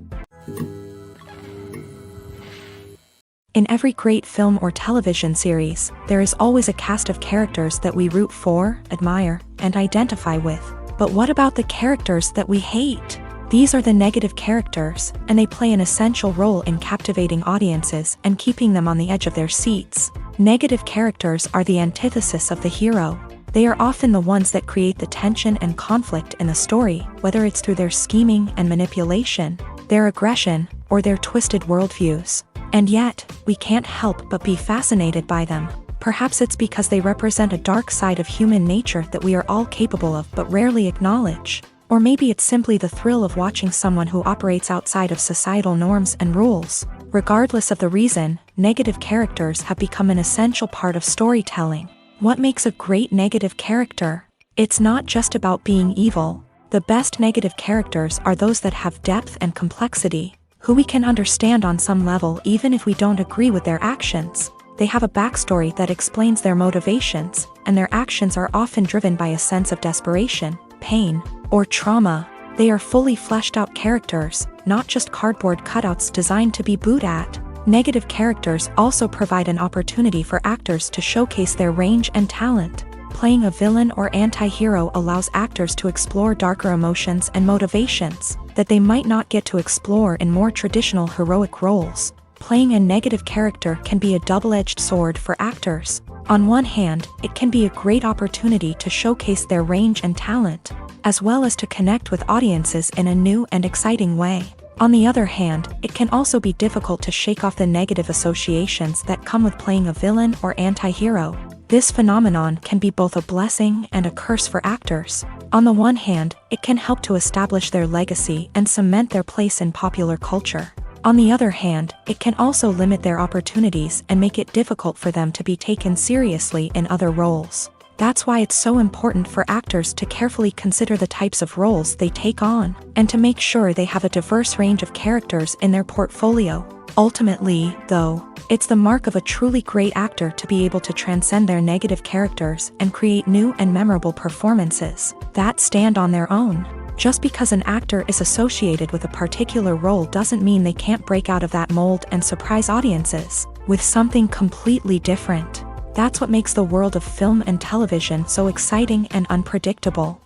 In every great film or television series, there is always a cast of characters that we root for, admire, and identify with. But what about the characters that we hate? These are the negative characters, and they play an essential role in captivating audiences and keeping them on the edge of their seats. Negative characters are the antithesis of the hero. They are often the ones that create the tension and conflict in the story, whether it's through their scheming and manipulation, their aggression, or their twisted worldviews. And yet, we can't help but be fascinated by them. Perhaps it's because they represent a dark side of human nature that we are all capable of but rarely acknowledge. Or maybe it's simply the thrill of watching someone who operates outside of societal norms and rules. Regardless of the reason, negative characters have become an essential part of storytelling. What makes a great negative character? It's not just about being evil. The best negative characters are those that have depth and complexity, who we can understand on some level even if we don't agree with their actions. They have a backstory that explains their motivations, and their actions are often driven by a sense of desperation, pain, or trauma. They are fully fleshed out characters, not just cardboard cutouts designed to be booed at. Negative characters also provide an opportunity for actors to showcase their range and talent. Playing a villain or anti-hero allows actors to explore darker emotions and motivations that they might not get to explore in more traditional heroic roles. Playing a negative character can be a double-edged sword for actors. On one hand, it can be a great opportunity to showcase their range and talent, as well as to connect with audiences in a new and exciting way. On the other hand, it can also be difficult to shake off the negative associations that come with playing a villain or anti-hero. This phenomenon can be both a blessing and a curse for actors. On the one hand, it can help to establish their legacy and cement their place in popular culture. On the other hand, it can also limit their opportunities and make it difficult for them to be taken seriously in other roles. That's why it's so important for actors to carefully consider the types of roles they take on, and to make sure they have a diverse range of characters in their portfolio. Ultimately, though, it's the mark of a truly great actor to be able to transcend their negative characters and create new and memorable performances that stand on their own. Just because an actor is associated with a particular role doesn't mean they can't break out of that mold and surprise audiences with something completely different. That's what makes the world of film and television so exciting and unpredictable.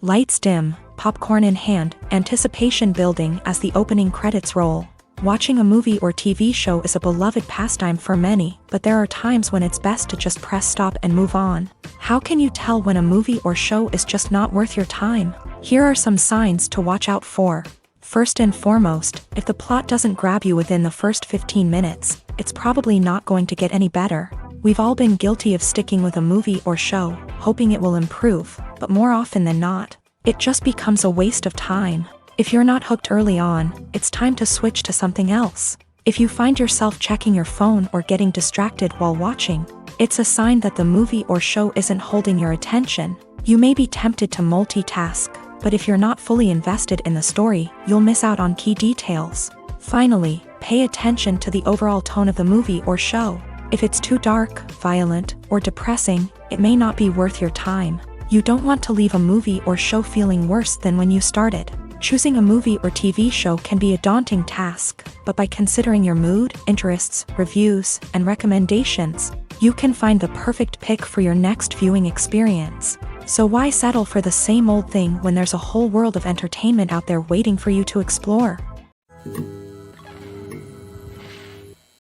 Lights dim, popcorn in hand, anticipation building as the opening credits roll. Watching a movie or TV show is a beloved pastime for many, but there are times when it's best to just press stop and move on. How can you tell when a movie or show is just not worth your time? Here are some signs to watch out for. First and foremost, if the plot doesn't grab you within the first 15 minutes, it's probably not going to get any better. We've all been guilty of sticking with a movie or show, hoping it will improve, but more often than not, it just becomes a waste of time. If you're not hooked early on, it's time to switch to something else. If you find yourself checking your phone or getting distracted while watching, it's a sign that the movie or show isn't holding your attention. You may be tempted to multitask, but if you're not fully invested in the story, you'll miss out on key details. Finally, pay attention to the overall tone of the movie or show. If it's too dark, violent, or depressing, it may not be worth your time. You don't want to leave a movie or show feeling worse than when you started. Choosing a movie or TV show can be a daunting task, but by considering your mood, interests, reviews, and recommendations, you can find the perfect pick for your next viewing experience. So why settle for the same old thing when there's a whole world of entertainment out there waiting for you to explore?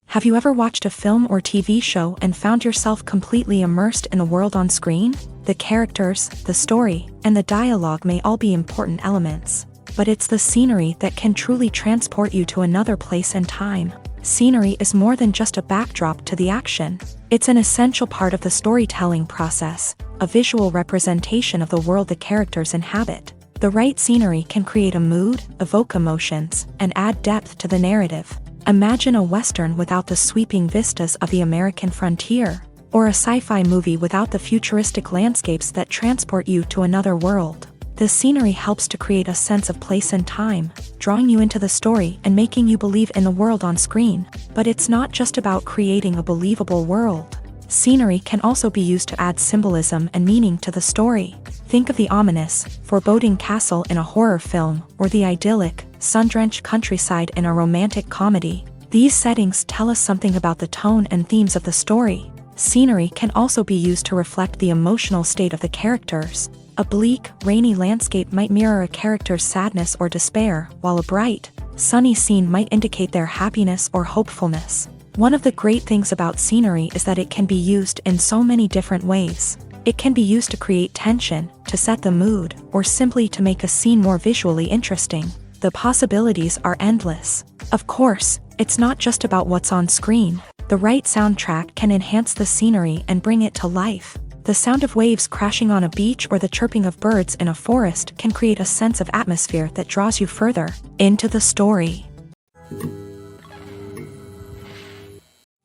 Have you ever watched a film or TV show and found yourself completely immersed in the world on screen? The characters, the story, and the dialogue may all be important elements, but it's the scenery that can truly transport you to another place and time. Scenery is more than just a backdrop to the action. It's an essential part of the storytelling process, a visual representation of the world the characters inhabit. The right scenery can create a mood, evoke emotions, and add depth to the narrative. Imagine a Western without the sweeping vistas of the American frontier, or a sci-fi movie without the futuristic landscapes that transport you to another world. The scenery helps to create a sense of place and time, drawing you into the story and making you believe in the world on screen. But it's not just about creating a believable world. Scenery can also be used to add symbolism and meaning to the story. Think of the ominous, foreboding castle in a horror film, or the idyllic, sun-drenched countryside in a romantic comedy. These settings tell us something about the tone and themes of the story. Scenery can also be used to reflect the emotional state of the characters. A bleak, rainy landscape might mirror a character's sadness or despair, while a bright, sunny scene might indicate their happiness or hopefulness. One of the great things about scenery is that it can be used in so many different ways. It can be used to create tension, to set the mood, or simply to make a scene more visually interesting. The possibilities are endless. Of course, it's not just about what's on screen. The right soundtrack can enhance the scenery and bring it to life. The sound of waves crashing on a beach or the chirping of birds in a forest can create a sense of atmosphere that draws you further into the story.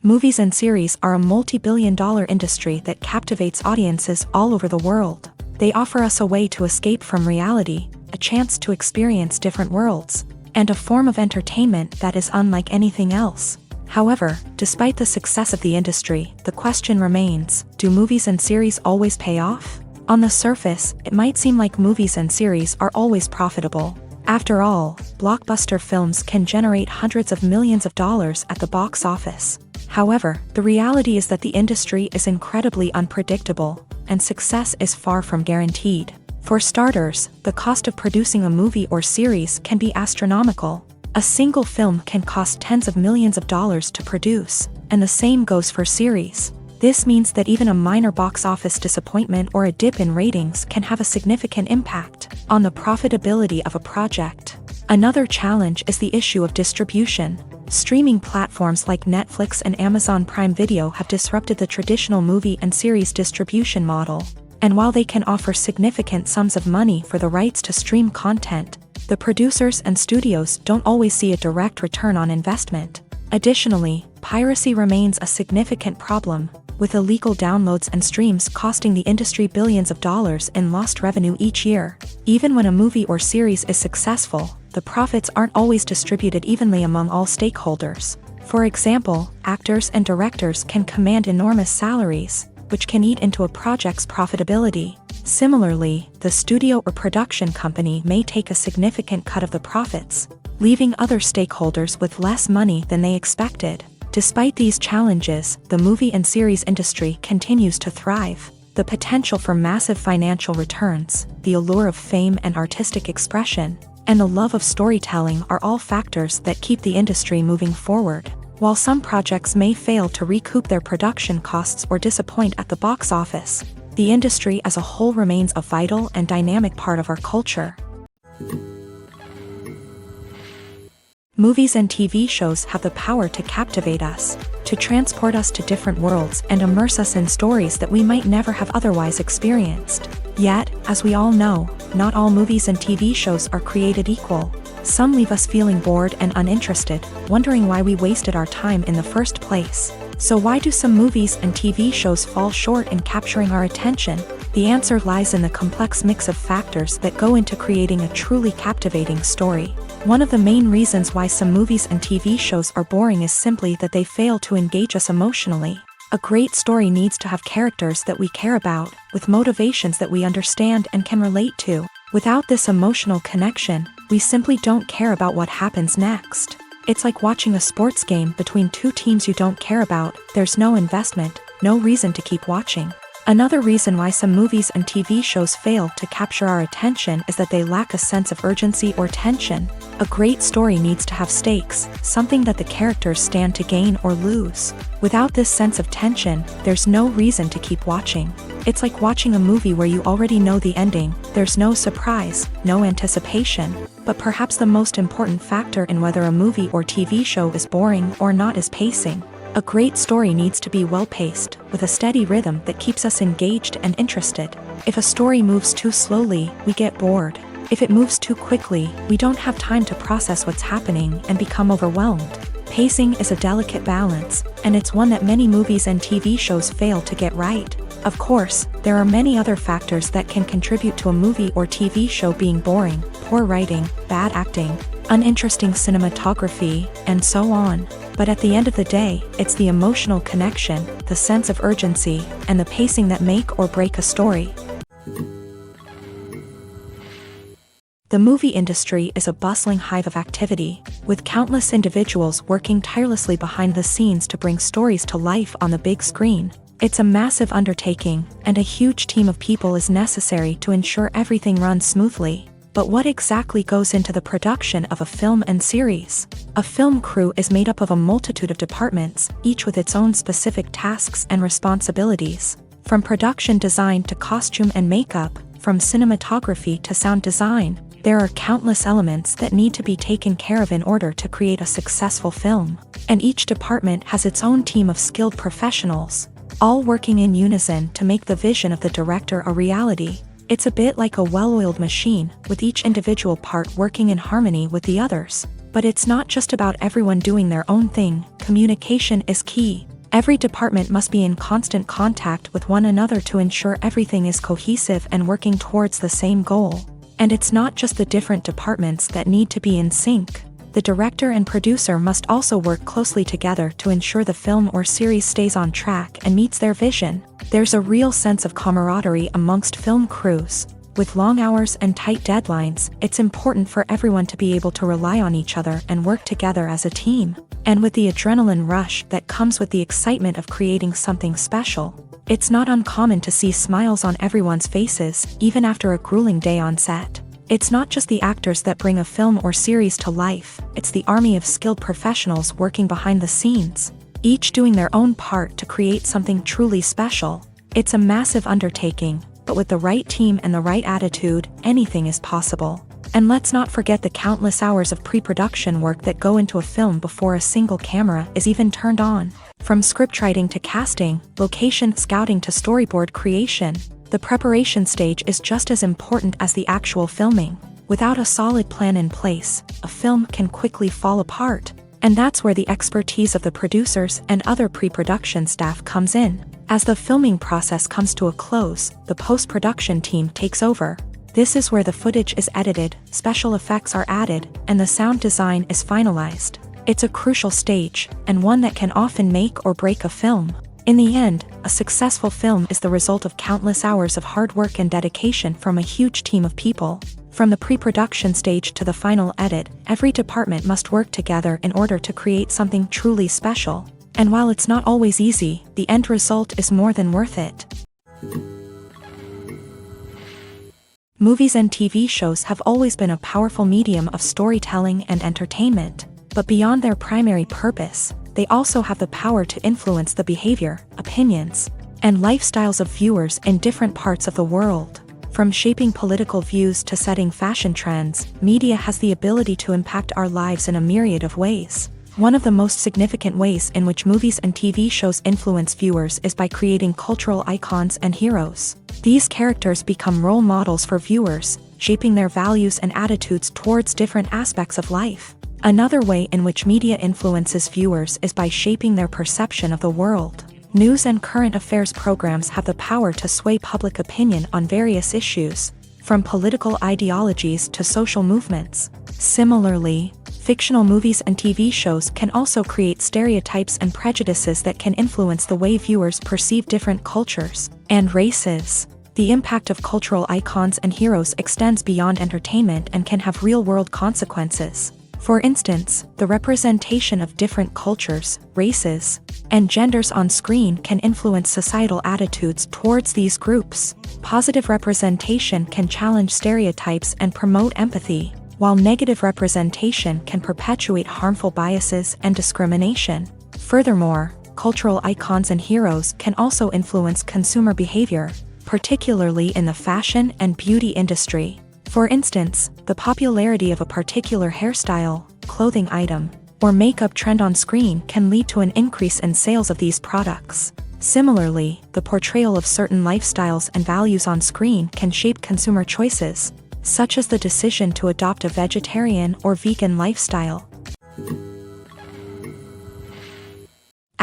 Movies and series are a multi-billion-dollar industry that captivates audiences all over the world. They offer us a way to escape from reality, a chance to experience different worlds, and a form of entertainment that is unlike anything else. However, despite the success of the industry, the question remains, do movies and series always pay off? On the surface, it might seem like movies and series are always profitable. After all, blockbuster films can generate hundreds of millions of dollars at the box office. However, the reality is that the industry is incredibly unpredictable, and success is far from guaranteed. For starters, the cost of producing a movie or series can be astronomical. A single film can cost tens of millions of dollars to produce, and the same goes for series. This means that even a minor box office disappointment or a dip in ratings can have a significant impact on the profitability of a project. Another challenge is the issue of distribution. Streaming platforms like Netflix and Amazon Prime Video have disrupted the traditional movie and series distribution model. And while they can offer significant sums of money for the rights to stream content, the producers and studios don't always see a direct return on investment. Additionally, piracy remains a significant problem, with illegal downloads and streams costing the industry billions of dollars in lost revenue each year. Even when a movie or series is successful, the profits aren't always distributed evenly among all stakeholders. For example, actors and directors can command enormous salaries, which can eat into a project's profitability. Similarly, the studio or production company may take a significant cut of the profits, leaving other stakeholders with less money than they expected. Despite these challenges, the movie and series industry continues to thrive. The potential for massive financial returns, the allure of fame and artistic expression, and the love of storytelling are all factors that keep the industry moving forward. While some projects may fail to recoup their production costs or disappoint at the box office, the industry as a whole remains a vital and dynamic part of our culture. Movies and TV shows have the power to captivate us, to transport us to different worlds and immerse us in stories that we might never have otherwise experienced. Yet, as we all know, not all movies and TV shows are created equal. Some leave us feeling bored and uninterested, wondering why we wasted our time in the first place. So why do some movies and TV shows fall short in capturing our attention? The answer lies in the complex mix of factors that go into creating a truly captivating story. One of the main reasons why some movies and TV shows are boring is simply that they fail to engage us emotionally. A great story needs to have characters that we care about, with motivations that we understand and can relate to. Without this emotional connection, we simply don't care about what happens next. It's like watching a sports game between two teams you don't care about. There's no investment, no reason to keep watching. Another reason why some movies and TV shows fail to capture our attention is that they lack a sense of urgency or tension. A great story needs to have stakes, something that the characters stand to gain or lose. Without this sense of tension, there's no reason to keep watching. It's like watching a movie where you already know the ending. There's no surprise, no anticipation. But perhaps the most important factor in whether a movie or TV show is boring or not is pacing. A great story needs to be well-paced, with a steady rhythm that keeps us engaged and interested. If a story moves too slowly, we get bored. If it moves too quickly, we don't have time to process what's happening and become overwhelmed. Pacing is a delicate balance, and it's one that many movies and TV shows fail to get right. Of course, there are many other factors that can contribute to a movie or TV show being boring: poor writing, bad acting, uninteresting cinematography, and so on. But at the end of the day, it's the emotional connection, the sense of urgency, and the pacing that make or break a story. The movie industry is a bustling hive of activity, with countless individuals working tirelessly behind the scenes to bring stories to life on the big screen. It's a massive undertaking, and a huge team of people is necessary to ensure everything runs smoothly. But what exactly goes into the production of a film and series? A film crew is made up of a multitude of departments, each with its own specific tasks and responsibilities. From production design to costume and makeup, from cinematography to sound design, there are countless elements that need to be taken care of in order to create a successful film. And each department has its own team of skilled professionals, all working in unison to make the vision of the director a reality. It's a bit like a well-oiled machine, with each individual part working in harmony with the others. But it's not just about everyone doing their own thing. Communication is key. Every department must be in constant contact with one another to ensure everything is cohesive and working towards the same goal. And it's not just the different departments that need to be in sync. The director and producer must also work closely together to ensure the film or series stays on track and meets their vision. There's a real sense of camaraderie amongst film crews. With long hours and tight deadlines, it's important for everyone to be able to rely on each other and work together as a team. And with the adrenaline rush that comes with the excitement of creating something special, it's not uncommon to see smiles on everyone's faces, even after a grueling day on set. It's not just the actors that bring a film or series to life, it's the army of skilled professionals working behind the scenes, each doing their own part to create something truly special. It's a massive undertaking, but with the right team and the right attitude, anything is possible. And let's not forget the countless hours of pre-production work that go into a film before a single camera is even turned on. From scriptwriting to casting, location scouting to storyboard creation, the preparation stage is just as important as the actual filming. Without a solid plan in place, a film can quickly fall apart. And that's where the expertise of the producers and other pre-production staff comes in. As the filming process comes to a close, the post-production team takes over. This is where the footage is edited, special effects are added, and the sound design is finalized. It's a crucial stage, and one that can often make or break a film. In the end, a successful film is the result of countless hours of hard work and dedication from a huge team of people. From the pre-production stage to the final edit, every department must work together in order to create something truly special. And while it's not always easy, the end result is more than worth it. Movies and TV shows have always been a powerful medium of storytelling and entertainment. But beyond their primary purpose, they also have the power to influence the behavior, opinions, and lifestyles of viewers in different parts of the world. From shaping political views to setting fashion trends, media has the ability to impact our lives in a myriad of ways. One of the most significant ways in which movies and TV shows influence viewers is by creating cultural icons and heroes. These characters become role models for viewers, shaping their values and attitudes towards different aspects of life. Another way in which media influences viewers is by shaping their perception of the world. News and current affairs programs have the power to sway public opinion on various issues, from political ideologies to social movements. Similarly, fictional movies and TV shows can also create stereotypes and prejudices that can influence the way viewers perceive different cultures and races. The impact of cultural icons and heroes extends beyond entertainment and can have real-world consequences. For instance, the representation of different cultures, races, and genders on screen can influence societal attitudes towards these groups. Positive representation can challenge stereotypes and promote empathy, while negative representation can perpetuate harmful biases and discrimination. Furthermore, cultural icons and heroes can also influence consumer behavior, particularly in the fashion and beauty industry. For instance, the popularity of a particular hairstyle, clothing item, or makeup trend on screen can lead to an increase in sales of these products. Similarly, the portrayal of certain lifestyles and values on screen can shape consumer choices, such as the decision to adopt a vegetarian or vegan lifestyle.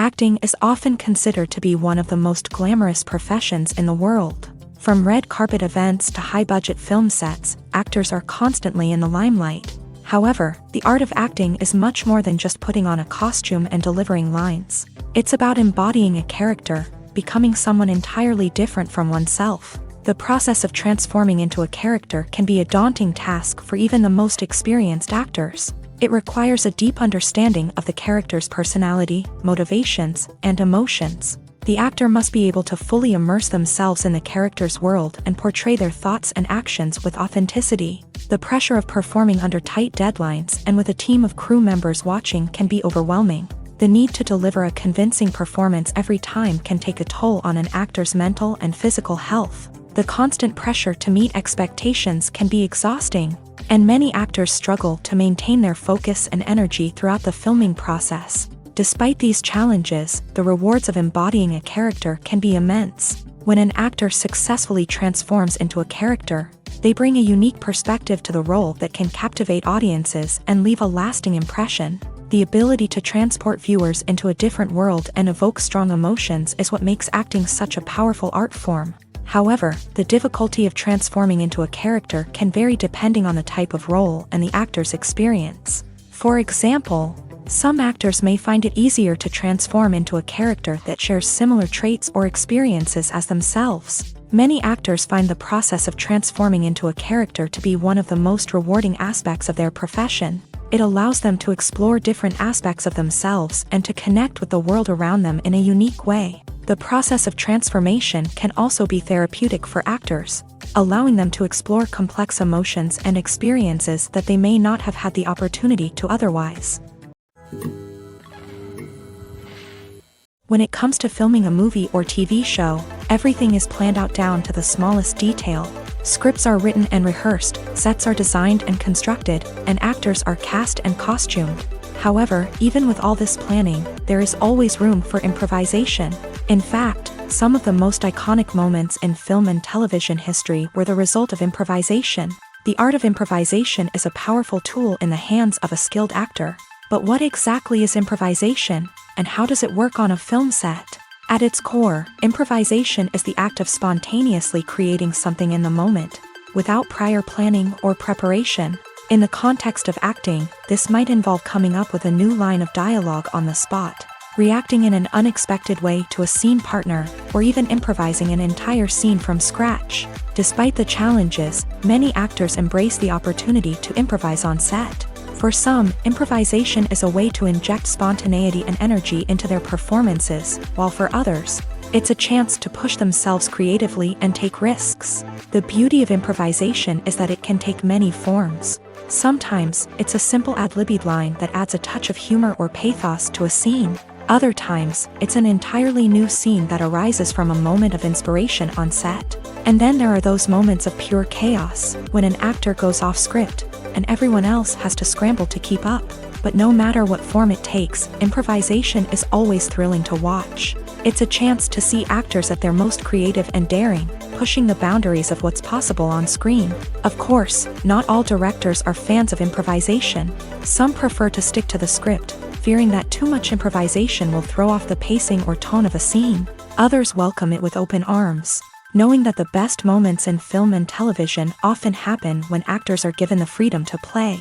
Acting is often considered to be one of the most glamorous professions in the world. From red carpet events to high-budget film sets, actors are constantly in the limelight. However, the art of acting is much more than just putting on a costume and delivering lines. It's about embodying a character, becoming someone entirely different from oneself. The process of transforming into a character can be a daunting task for even the most experienced actors. It requires a deep understanding of the character's personality, motivations, and emotions. The actor must be able to fully immerse themselves in the character's world and portray their thoughts and actions with authenticity. The pressure of performing under tight deadlines and with a team of crew members watching can be overwhelming. The need to deliver a convincing performance every time can take a toll on an actor's mental and physical health. The constant pressure to meet expectations can be exhausting, and many actors struggle to maintain their focus and energy throughout the filming process. Despite these challenges, the rewards of embodying a character can be immense. When an actor successfully transforms into a character, they bring a unique perspective to the role that can captivate audiences and leave a lasting impression. The ability to transport viewers into a different world and evoke strong emotions is what makes acting such a powerful art form. However, the difficulty of transforming into a character can vary depending on the type of role and the actor's experience. For example, some actors may find it easier to transform into a character that shares similar traits or experiences as themselves. Many actors find the process of transforming into a character to be one of the most rewarding aspects of their profession. It allows them to explore different aspects of themselves and to connect with the world around them in a unique way. The process of transformation can also be therapeutic for actors, allowing them to explore complex emotions and experiences that they may not have had the opportunity to otherwise. When it comes to filming a movie or TV show, everything is planned out down to the smallest detail. Scripts are written and rehearsed, sets are designed and constructed, and actors are cast and costumed. However, even with all this planning, there is always room for improvisation. In fact, some of the most iconic moments in film and television history were the result of improvisation. The art of improvisation is a powerful tool in the hands of a skilled actor. But what exactly is improvisation, and how does it work on a film set? At its core, improvisation is the act of spontaneously creating something in the moment, without prior planning or preparation. In the context of acting, this might involve coming up with a new line of dialogue on the spot, reacting in an unexpected way to a scene partner, or even improvising an entire scene from scratch. Despite the challenges, many actors embrace the opportunity to improvise on set. For some, improvisation is a way to inject spontaneity and energy into their performances, while for others, it's a chance to push themselves creatively and take risks. The beauty of improvisation is that it can take many forms. Sometimes, it's a simple ad-libbed line that adds a touch of humor or pathos to a scene. Other times, it's an entirely new scene that arises from a moment of inspiration on set. And then there are those moments of pure chaos, when an actor goes off script, and everyone else has to scramble to keep up. But no matter what form it takes, improvisation is always thrilling to watch. It's a chance to see actors at their most creative and daring, pushing the boundaries of what's possible on screen. Of course, not all directors are fans of improvisation. Some prefer to stick to the script, fearing that too much improvisation will throw off the pacing or tone of a scene. Others welcome it with open arms, knowing that the best moments in film and television often happen when actors are given the freedom to play.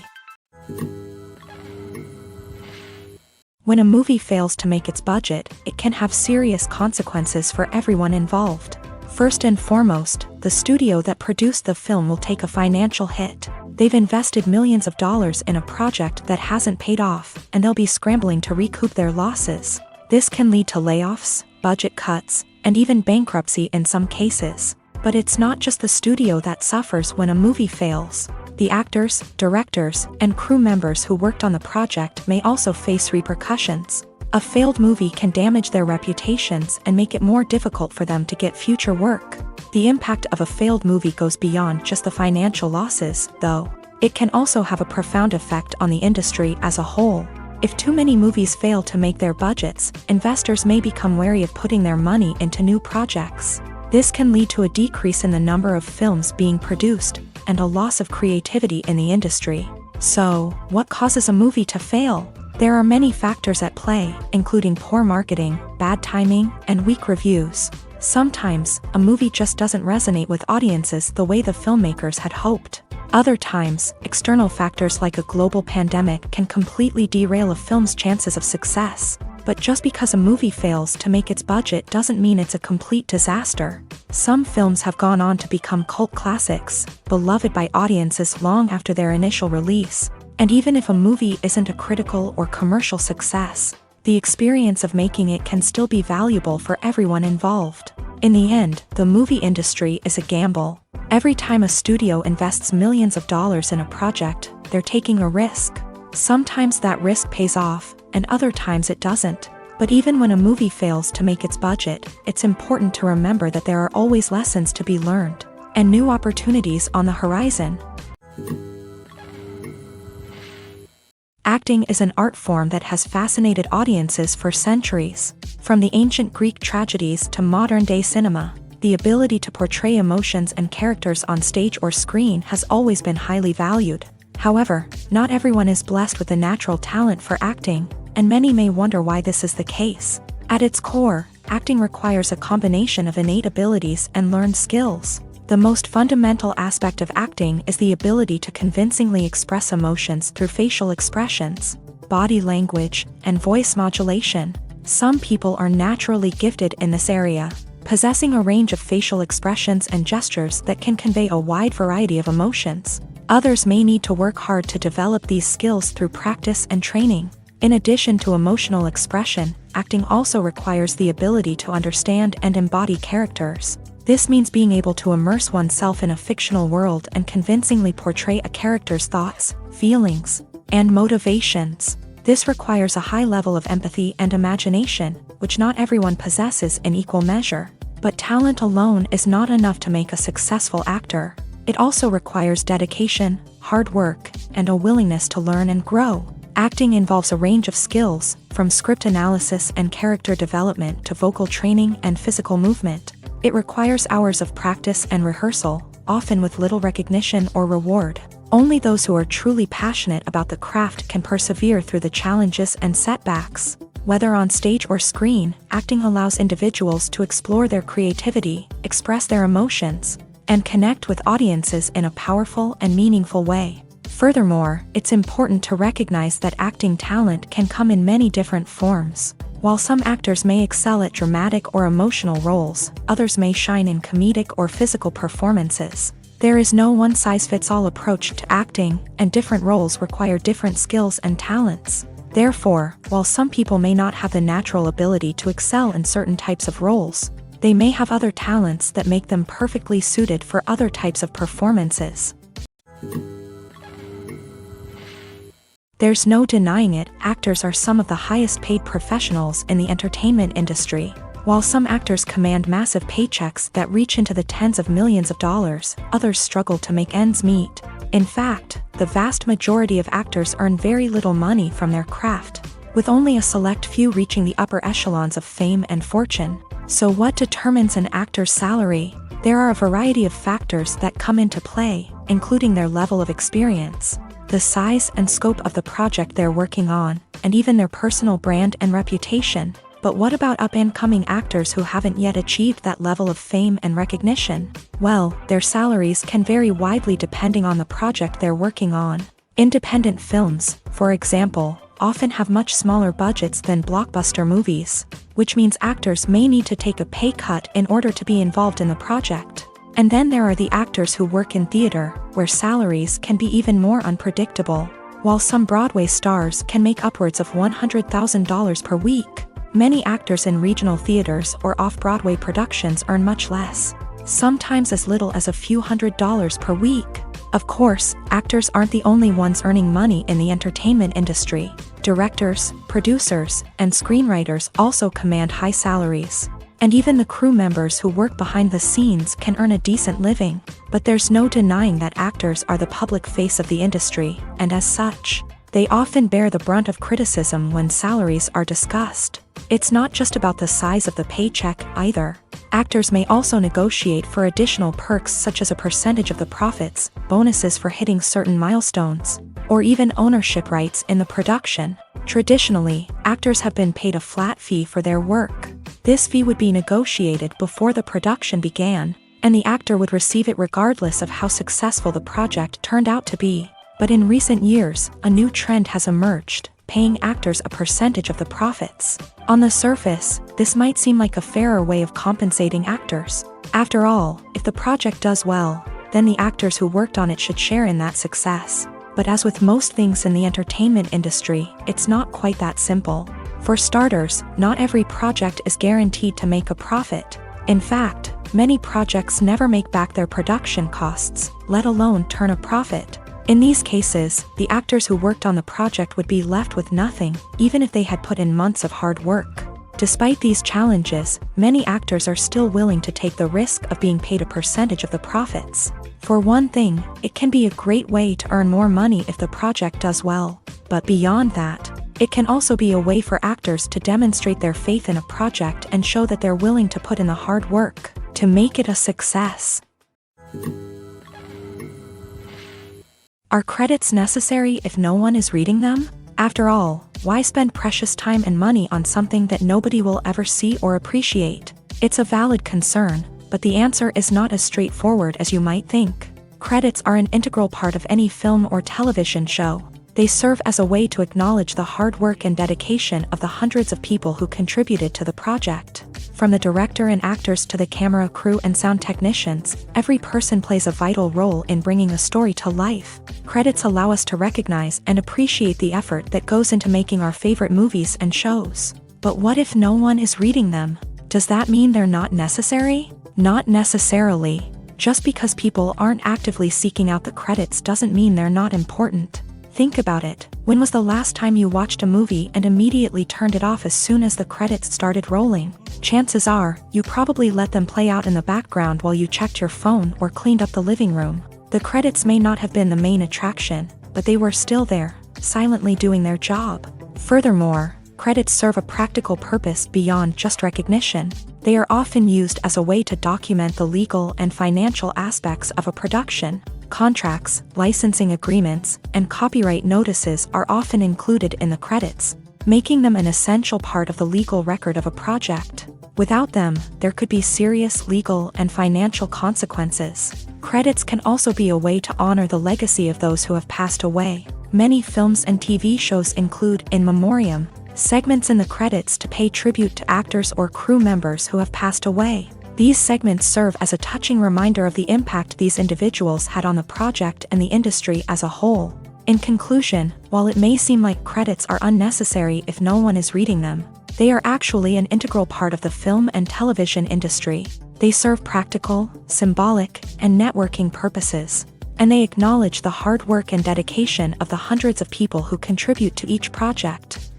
When a movie fails to make its budget, it can have serious consequences for everyone involved. First and foremost, the studio that produced the film will take a financial hit. They've invested millions of dollars in a project that hasn't paid off, and they'll be scrambling to recoup their losses. This can lead to layoffs, budget cuts, and even bankruptcy in some cases. But it's not just the studio that suffers when a movie fails. The actors, directors, and crew members who worked on the project may also face repercussions. A failed movie can damage their reputations and make it more difficult for them to get future work. The impact of a failed movie goes beyond just the financial losses, though. It can also have a profound effect on the industry as a whole. If too many movies fail to make their budgets, investors may become wary of putting their money into new projects. This can lead to a decrease in the number of films being produced, and a loss of creativity in the industry. So, what causes a movie to fail? There are many factors at play, including poor marketing, bad timing, and weak reviews. Sometimes, a movie just doesn't resonate with audiences the way the filmmakers had hoped. Other times, external factors like a global pandemic can completely derail a film's chances of success. But just because a movie fails to make its budget doesn't mean it's a complete disaster. Some films have gone on to become cult classics, beloved by audiences long after their initial release. And even if a movie isn't a critical or commercial success, the experience of making it can still be valuable for everyone involved. In the end, the movie industry is a gamble. Every time a studio invests millions of dollars in a project, they're taking a risk. Sometimes that risk pays off, and other times it doesn't. But even when a movie fails to make its budget, it's important to remember that there are always lessons to be learned, and new opportunities on the horizon. Acting is an art form that has fascinated audiences for centuries. From the ancient Greek tragedies to modern-day cinema, the ability to portray emotions and characters on stage or screen has always been highly valued. However, not everyone is blessed with a natural talent for acting, and many may wonder why this is the case. At its core, acting requires a combination of innate abilities and learned skills. The most fundamental aspect of acting is the ability to convincingly express emotions through facial expressions, body language, and voice modulation. Some people are naturally gifted in this area, possessing a range of facial expressions and gestures that can convey a wide variety of emotions. Others may need to work hard to develop these skills through practice and training. In addition to emotional expression, acting also requires the ability to understand and embody characters. This means being able to immerse oneself in a fictional world and convincingly portray a character's thoughts, feelings, and motivations. This requires a high level of empathy and imagination, which not everyone possesses in equal measure. But talent alone is not enough to make a successful actor. It also requires dedication, hard work, and a willingness to learn and grow. Acting involves a range of skills, from script analysis and character development to vocal training and physical movement. It requires hours of practice and rehearsal, often with little recognition or reward. Only those who are truly passionate about the craft can persevere through the challenges and setbacks. Whether on stage or screen, acting allows individuals to explore their creativity, express their emotions, and connect with audiences in a powerful and meaningful way. Furthermore, it's important to recognize that acting talent can come in many different forms. While some actors may excel at dramatic or emotional roles, others may shine in comedic or physical performances. There is no one-size-fits-all approach to acting, and different roles require different skills and talents. Therefore, while some people may not have the natural ability to excel in certain types of roles, they may have other talents that make them perfectly suited for other types of performances. There's no denying it, actors are some of the highest paid professionals in the entertainment industry. While some actors command massive paychecks that reach into the tens of millions of dollars, others struggle to make ends meet. In fact, the vast majority of actors earn very little money from their craft, with only a select few reaching the upper echelons of fame and fortune. So what determines an actor's salary? There are a variety of factors that come into play, including their level of experience, the size and scope of the project they're working on, and even their personal brand and reputation. But what about up-and-coming actors who haven't yet achieved that level of fame and recognition? Well, their salaries can vary widely depending on the project they're working on. Independent films, for example, often have much smaller budgets than blockbuster movies, which means actors may need to take a pay cut in order to be involved in the project. And then there are the actors who work in theater, where salaries can be even more unpredictable. While some Broadway stars can make upwards of $100,000 per week, many actors in regional theaters or off-Broadway productions earn much less, sometimes as little as a few $100s per week. Of course, actors aren't the only ones earning money in the entertainment industry. Directors, producers, and screenwriters also command high salaries. And even the crew members who work behind the scenes can earn a decent living. But there's no denying that actors are the public face of the industry, and as such, they often bear the brunt of criticism when salaries are discussed. It's not just about the size of the paycheck, either. Actors may also negotiate for additional perks such as a percentage of the profits, bonuses for hitting certain milestones, or even ownership rights in the production. Traditionally, actors have been paid a flat fee for their work. This fee would be negotiated before the production began, and the actor would receive it regardless of how successful the project turned out to be. But in recent years, a new trend has emerged, paying actors a percentage of the profits. On the surface, this might seem like a fairer way of compensating actors. After all, if the project does well, then the actors who worked on it should share in that success. But as with most things in the entertainment industry, it's not quite that simple. For starters, not every project is guaranteed to make a profit. In fact, many projects never make back their production costs, let alone turn a profit. In these cases, the actors who worked on the project would be left with nothing, even if they had put in months of hard work. Despite these challenges, many actors are still willing to take the risk of being paid a percentage of the profits. For one thing, it can be a great way to earn more money if the project does well. But beyond that, it can also be a way for actors to demonstrate their faith in a project and show that they're willing to put in the hard work to make it a success. Are credits necessary if no one is reading them? After all, why spend precious time and money on something that nobody will ever see or appreciate? It's a valid concern, but the answer is not as straightforward as you might think. Credits are an integral part of any film or television show. They serve as a way to acknowledge the hard work and dedication of the hundreds of people who contributed to the project. From the director and actors to the camera crew and sound technicians, every person plays a vital role in bringing a story to life. Credits allow us to recognize and appreciate the effort that goes into making our favorite movies and shows. But what if no one is reading them? Does that mean they're not necessary? Not necessarily. Just because people aren't actively seeking out the credits doesn't mean they're not important. Think about it. When was the last time you watched a movie and immediately turned it off as soon as the credits started rolling? Chances are, you probably let them play out in the background while you checked your phone or cleaned up the living room. The credits may not have been the main attraction, but they were still there, silently doing their job. Furthermore, credits serve a practical purpose beyond just recognition. They are often used as a way to document the legal and financial aspects of a production. Contracts, licensing agreements, and copyright notices are often included in the credits, making them an essential part of the legal record of a project. Without them, there could be serious legal and financial consequences. Credits can also be a way to honor the legacy of those who have passed away. Many films and TV shows include in memoriam segments in the credits to pay tribute to actors or crew members who have passed away. These segments serve as a touching reminder of the impact these individuals had on the project and the industry as a whole. In conclusion, while it may seem like credits are unnecessary if no one is reading them, they are actually an integral part of the film and television industry. They serve practical, symbolic, and networking purposes, and they acknowledge the hard work and dedication of the hundreds of people who contribute to each project.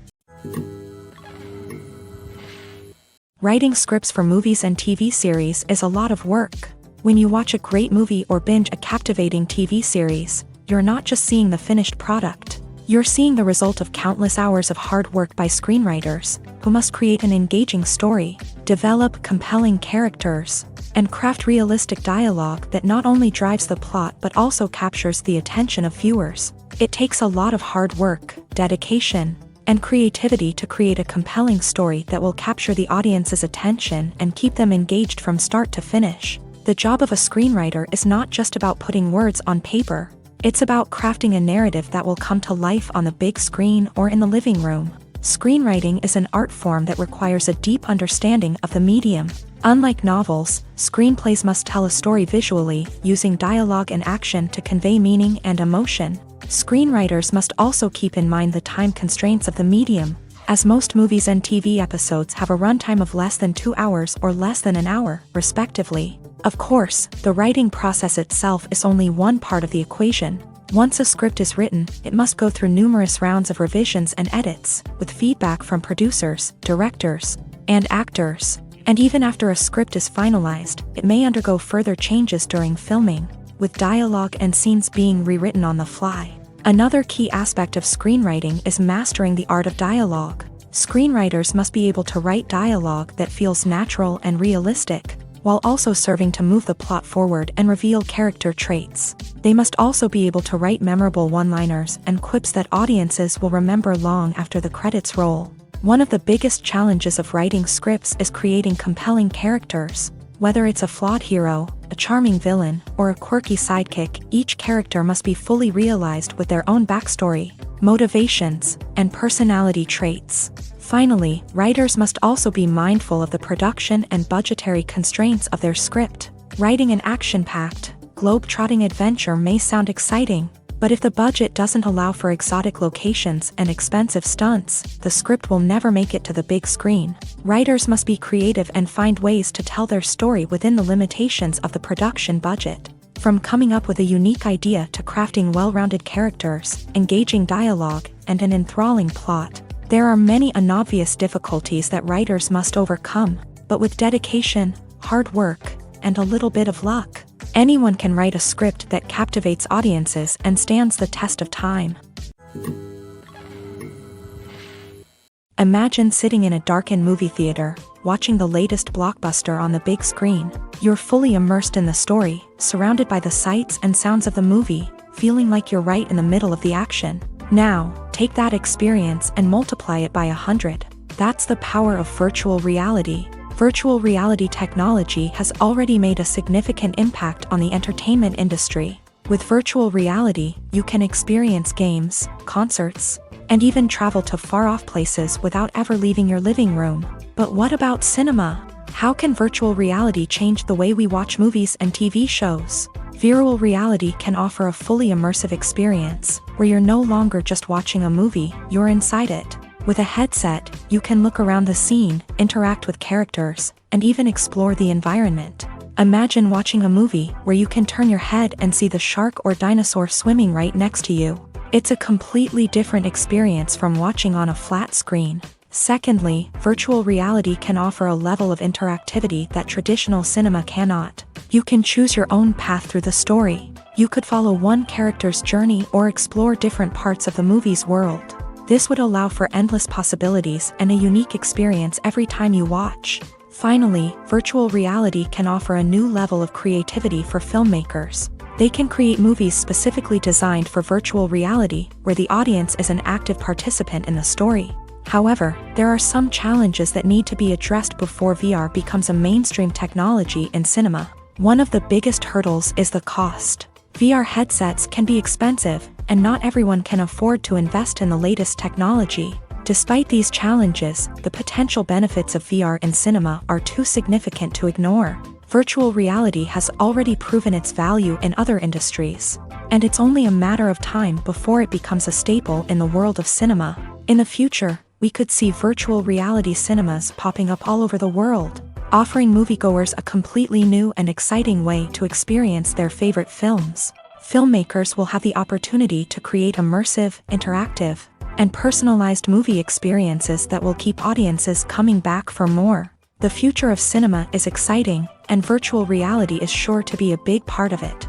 Writing scripts for movies and TV series is a lot of work. When you watch a great movie or binge a captivating TV series, you're not just seeing the finished product. You're seeing the result of countless hours of hard work by screenwriters, who must create an engaging story, develop compelling characters, and craft realistic dialogue that not only drives the plot but also captures the attention of viewers. It takes a lot of hard work, dedication, and creativity to create a compelling story that will capture the audience's attention and keep them engaged from start to finish. The job of a screenwriter is not just about putting words on paper. It's about crafting a narrative that will come to life on the big screen or in the living room. Screenwriting is an art form that requires a deep understanding of the medium. Unlike novels, screenplays must tell a story visually, using dialogue and action to convey meaning and emotion. Screenwriters must also keep in mind the time constraints of the medium, as most movies and TV episodes have a runtime of less than 2 hours or less than an hour, respectively. Of course, the writing process itself is only one part of the equation. Once a script is written, it must go through numerous rounds of revisions and edits, with feedback from producers, directors, and actors. And even after a script is finalized, it may undergo further changes during filming, with dialogue and scenes being rewritten on the fly. Another key aspect of screenwriting is mastering the art of dialogue. Screenwriters must be able to write dialogue that feels natural and realistic, while also serving to move the plot forward and reveal character traits. They must also be able to write memorable one-liners and quips that audiences will remember long after the credits roll. One of the biggest challenges of writing scripts is creating compelling characters. Whether it's a flawed hero, a charming villain, or a quirky sidekick, each character must be fully realized with their own backstory, motivations, and personality traits. Finally, writers must also be mindful of the production and budgetary constraints of their script. Writing an action-packed, globe-trotting adventure may sound exciting, but if the budget doesn't allow for exotic locations and expensive stunts, the script will never make it to the big screen. Writers must be creative and find ways to tell their story within the limitations of the production budget. From coming up with a unique idea to crafting well-rounded characters, engaging dialogue, and an enthralling plot, there are many unobvious difficulties that writers must overcome, but with dedication, hard work, and a little bit of luck, anyone can write a script that captivates audiences and stands the test of time. Imagine sitting in a darkened movie theater, watching the latest blockbuster on the big screen. You're fully immersed in the story, surrounded by the sights and sounds of the movie, feeling like you're right in the middle of the action. Now, take that experience and multiply it by 100. That's the power of virtual reality. Virtual reality technology has already made a significant impact on the entertainment industry. With virtual reality, you can experience games, concerts, and even travel to far-off places without ever leaving your living room. But what about cinema? How can virtual reality change the way we watch movies and TV shows? Virtual reality can offer a fully immersive experience, where you're no longer just watching a movie, you're inside it. With a headset, you can look around the scene, interact with characters, and even explore the environment. Imagine watching a movie where you can turn your head and see the shark or dinosaur swimming right next to you. It's a completely different experience from watching on a flat screen. Secondly, virtual reality can offer a level of interactivity that traditional cinema cannot. You can choose your own path through the story. You could follow one character's journey or explore different parts of the movie's world. This would allow for endless possibilities and a unique experience every time you watch. Finally, virtual reality can offer a new level of creativity for filmmakers. They can create movies specifically designed for virtual reality, where the audience is an active participant in the story. However, there are some challenges that need to be addressed before VR becomes a mainstream technology in cinema. One of the biggest hurdles is the cost. VR headsets can be expensive, and not everyone can afford to invest in the latest technology. Despite these challenges, the potential benefits of VR in cinema are too significant to ignore. Virtual reality has already proven its value in other industries, and it's only a matter of time before it becomes a staple in the world of cinema. In the future, we could see virtual reality cinemas popping up all over the world, offering moviegoers a completely new and exciting way to experience their favorite films. Filmmakers will have the opportunity to create immersive, interactive, and personalized movie experiences that will keep audiences coming back for more. The future of cinema is exciting, and virtual reality is sure to be a big part of it.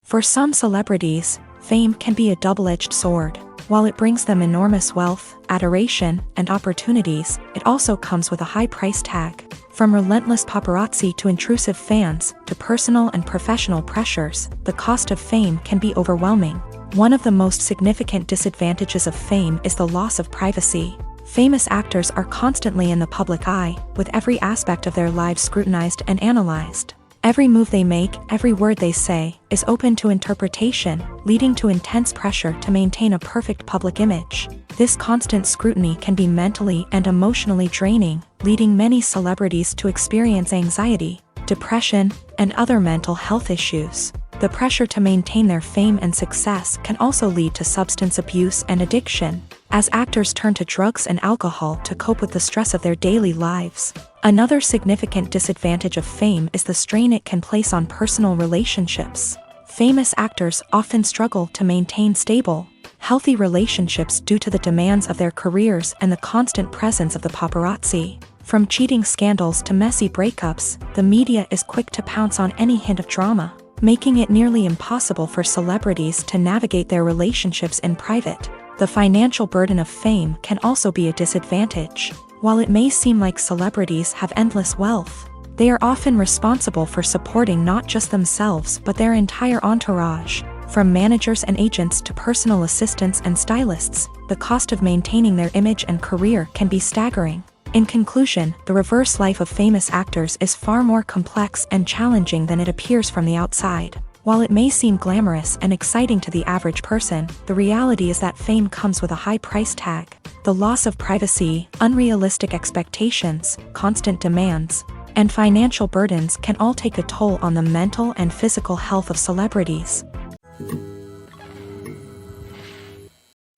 For some celebrities, fame can be a double-edged sword. While it brings them enormous wealth, adoration, and opportunities, it also comes with a high price tag. From relentless paparazzi to intrusive fans, to personal and professional pressures, the cost of fame can be overwhelming. One of the most significant disadvantages of fame is the loss of privacy. Famous actors are constantly in the public eye, with every aspect of their lives scrutinized and analyzed. Every move they make, every word they say, is open to interpretation, leading to intense pressure to maintain a perfect public image. This constant scrutiny can be mentally and emotionally draining, leading many celebrities to experience anxiety, depression, and other mental health issues. The pressure to maintain their fame and success can also lead to substance abuse and addiction, as actors turn to drugs and alcohol to cope with the stress of their daily lives. Another significant disadvantage of fame is the strain it can place on personal relationships. Famous actors often struggle to maintain stable, healthy relationships due to the demands of their careers and the constant presence of the paparazzi. From cheating scandals to messy breakups, the media is quick to pounce on any hint of drama, making it nearly impossible for celebrities to navigate their relationships in private. The financial burden of fame can also be a disadvantage. While it may seem like celebrities have endless wealth, they are often responsible for supporting not just themselves but their entire entourage. From managers and agents to personal assistants and stylists, the cost of maintaining their image and career can be staggering. In conclusion, the reverse life of famous actors is far more complex and challenging than it appears from the outside. While it may seem glamorous and exciting to the average person, the reality is that fame comes with a high price tag. The loss of privacy, unrealistic expectations, constant demands, and financial burdens can all take a toll on the mental and physical health of celebrities.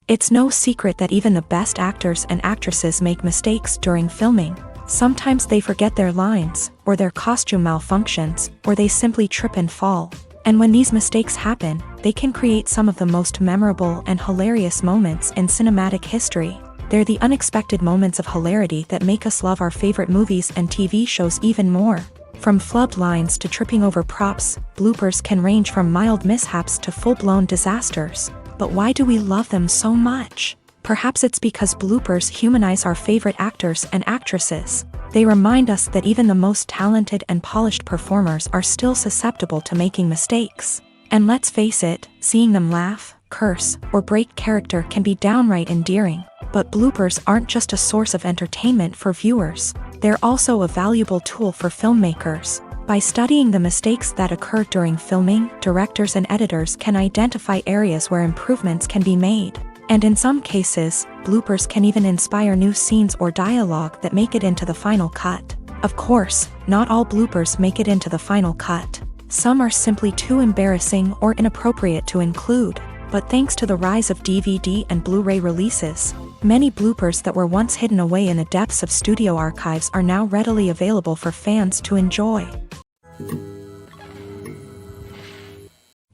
It's no secret that even the best actors and actresses make mistakes during filming. Sometimes they forget their lines, or their costume malfunctions, or they simply trip and fall. And when these mistakes happen, they can create some of the most memorable and hilarious moments in cinematic history. They're the unexpected moments of hilarity that make us love our favorite movies and TV shows even more. From flubbed lines to tripping over props, bloopers can range from mild mishaps to full-blown disasters. But why do we love them so much? Perhaps it's because bloopers humanize our favorite actors and actresses. They remind us that even the most talented and polished performers are still susceptible to making mistakes. And let's face it, seeing them laugh, curse, or break character can be downright endearing. But bloopers aren't just a source of entertainment for viewers. They're also a valuable tool for filmmakers. By studying the mistakes that occur during filming, directors and editors can identify areas where improvements can be made. And in some cases, bloopers can even inspire new scenes or dialogue that make it into the final cut. Of course, not all bloopers make it into the final cut. Some are simply too embarrassing or inappropriate to include. But thanks to the rise of DVD and Blu-ray releases, many bloopers that were once hidden away in the depths of studio archives are now readily available for fans to enjoy.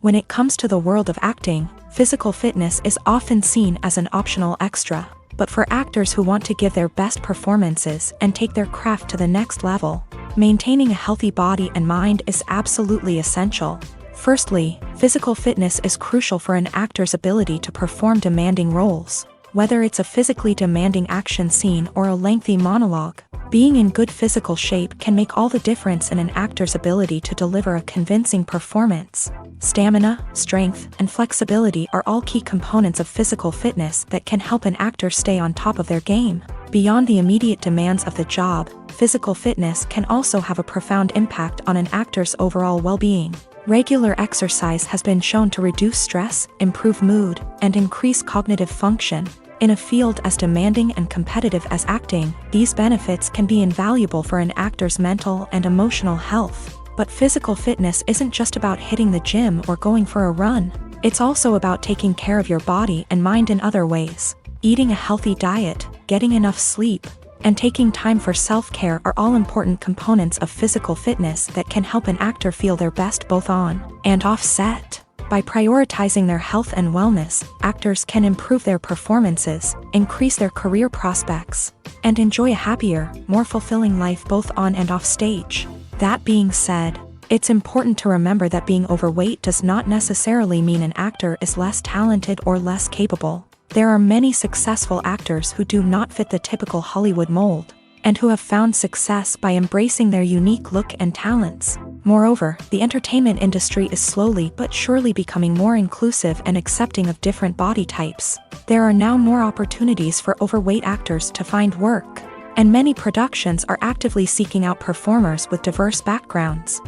When it comes to the world of acting, physical fitness is often seen as an optional extra. But for actors who want to give their best performances and take their craft to the next level, maintaining a healthy body and mind is absolutely essential. Firstly, physical fitness is crucial for an actor's ability to perform demanding roles. Whether it's a physically demanding action scene or a lengthy monologue, being in good physical shape can make all the difference in an actor's ability to deliver a convincing performance. Stamina, strength, and flexibility are all key components of physical fitness that can help an actor stay on top of their game. Beyond the immediate demands of the job, physical fitness can also have a profound impact on an actor's overall well-being. Regular exercise has been shown to reduce stress, improve mood, and increase cognitive function. In a field as demanding and competitive as acting, these benefits can be invaluable for an actor's mental and emotional health. But physical fitness isn't just about hitting the gym or going for a run. It's also about taking care of your body and mind in other ways. Eating a healthy diet, getting enough sleep, and taking time for self-care are all important components of physical fitness that can help an actor feel their best both on and off set. By prioritizing their health and wellness, actors can improve their performances, increase their career prospects, and enjoy a happier, more fulfilling life both on and off stage. That being said, it's important to remember that being overweight does not necessarily mean an actor is less talented or less capable. There are many successful actors who do not fit the typical Hollywood mold, and who have found success by embracing their unique look and talents. Moreover, the entertainment industry is slowly but surely becoming more inclusive and accepting of different body types. There are now more opportunities for overweight actors to find work, and many productions are actively seeking out performers with diverse backgrounds.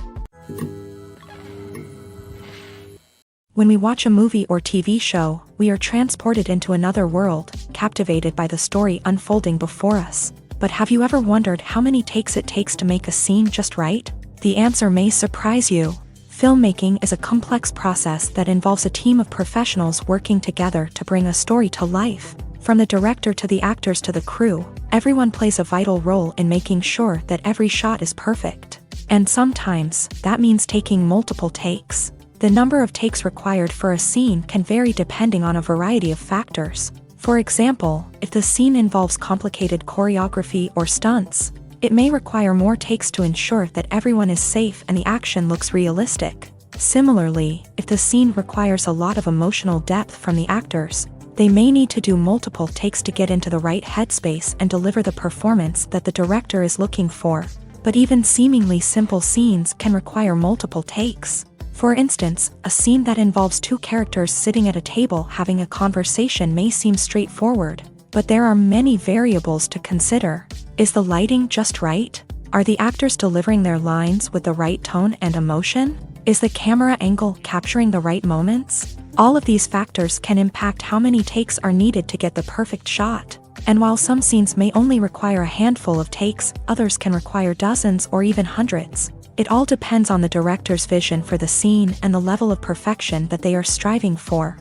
When we watch a movie or TV show, we are transported into another world, captivated by the story unfolding before us. But have you ever wondered how many takes it takes to make a scene just right? The answer may surprise you. Filmmaking is a complex process that involves a team of professionals working together to bring a story to life. From the director to the actors to the crew, everyone plays a vital role in making sure that every shot is perfect. And sometimes, that means taking multiple takes. The number of takes required for a scene can vary depending on a variety of factors. For example, if the scene involves complicated choreography or stunts, it may require more takes to ensure that everyone is safe and the action looks realistic. Similarly, if the scene requires a lot of emotional depth from the actors, They may need to do multiple takes to get into the right headspace and deliver the performance that the director is looking for, but even seemingly simple scenes can require multiple takes. For instance, a scene that involves two characters sitting at a table having a conversation may seem straightforward, but there are many variables to consider. Is the lighting just right? Are the actors delivering their lines with the right tone and emotion? Is the camera angle capturing the right moments? All of these factors can impact how many takes are needed to get the perfect shot. And while some scenes may only require a handful of takes, others can require dozens or even hundreds. It all depends on the director's vision for the scene and the level of perfection that they are striving for.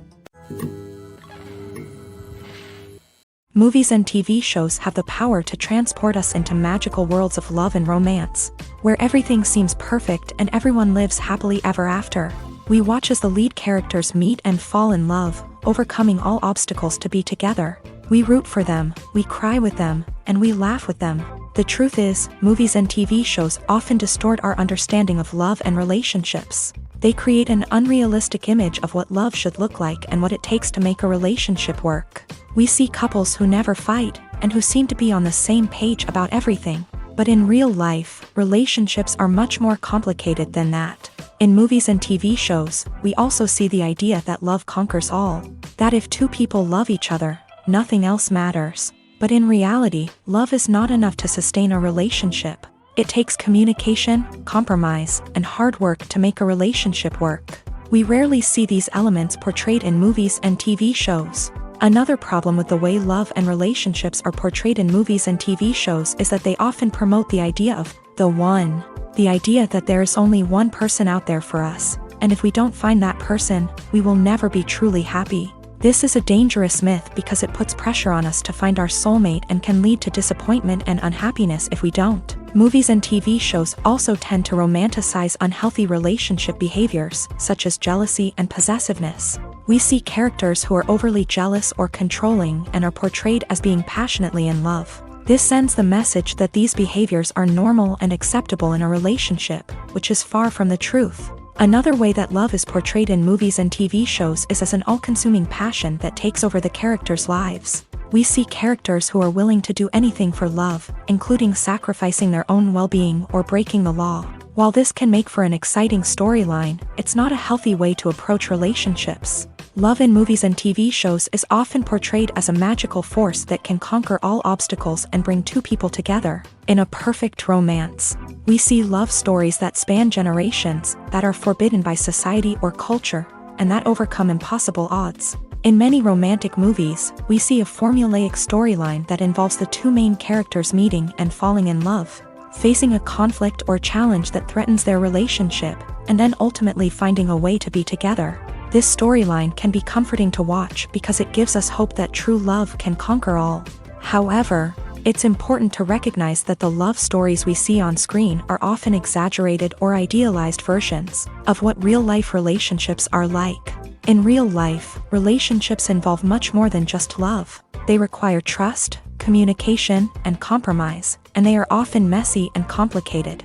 Movies and TV shows have the power to transport us into magical worlds of love and romance, where everything seems perfect and everyone lives happily ever after. We watch as the lead characters meet and fall in love, overcoming all obstacles to be together. We root for them, we cry with them, and we laugh with them. The truth is, movies and TV shows often distort our understanding of love and relationships. They create an unrealistic image of what love should look like and what it takes to make a relationship work. We see couples who never fight, and who seem to be on the same page about everything. But in real life, relationships are much more complicated than that. In movies and TV shows, we also see the idea that love conquers all. That if two people love each other, nothing else matters. But in reality, love is not enough to sustain a relationship. It takes communication, compromise, and hard work to make a relationship work. We rarely see these elements portrayed in movies and TV shows. Another problem with the way love and relationships are portrayed in movies and TV shows is that they often promote the idea of the one. The idea that there is only one person out there for us, and if we don't find that person, we will never be truly happy. This is a dangerous myth because it puts pressure on us to find our soulmate and can lead to disappointment and unhappiness if we don't. Movies and TV shows also tend to romanticize unhealthy relationship behaviors, such as jealousy and possessiveness. We see characters who are overly jealous or controlling and are portrayed as being passionately in love. This sends the message that these behaviors are normal and acceptable in a relationship, which is far from the truth. Another way that love is portrayed in movies and TV shows is as an all-consuming passion that takes over the characters' lives. We see characters who are willing to do anything for love, including sacrificing their own well-being or breaking the law. While this can make for an exciting storyline, it's not a healthy way to approach relationships. Love in movies and TV shows is often portrayed as a magical force that can conquer all obstacles and bring two people together in a perfect romance. We see love stories that span generations, that are forbidden by society or culture, and that overcome impossible odds. In many romantic movies, we see a formulaic storyline that involves the two main characters meeting and falling in love, facing a conflict or challenge that threatens their relationship, and then ultimately finding a way to be together. This storyline can be comforting to watch because it gives us hope that true love can conquer all. However, it's important to recognize that the love stories we see on screen are often exaggerated or idealized versions of what real-life relationships are like. In real life, relationships involve much more than just love. They require trust, communication, and compromise, and they are often messy and complicated.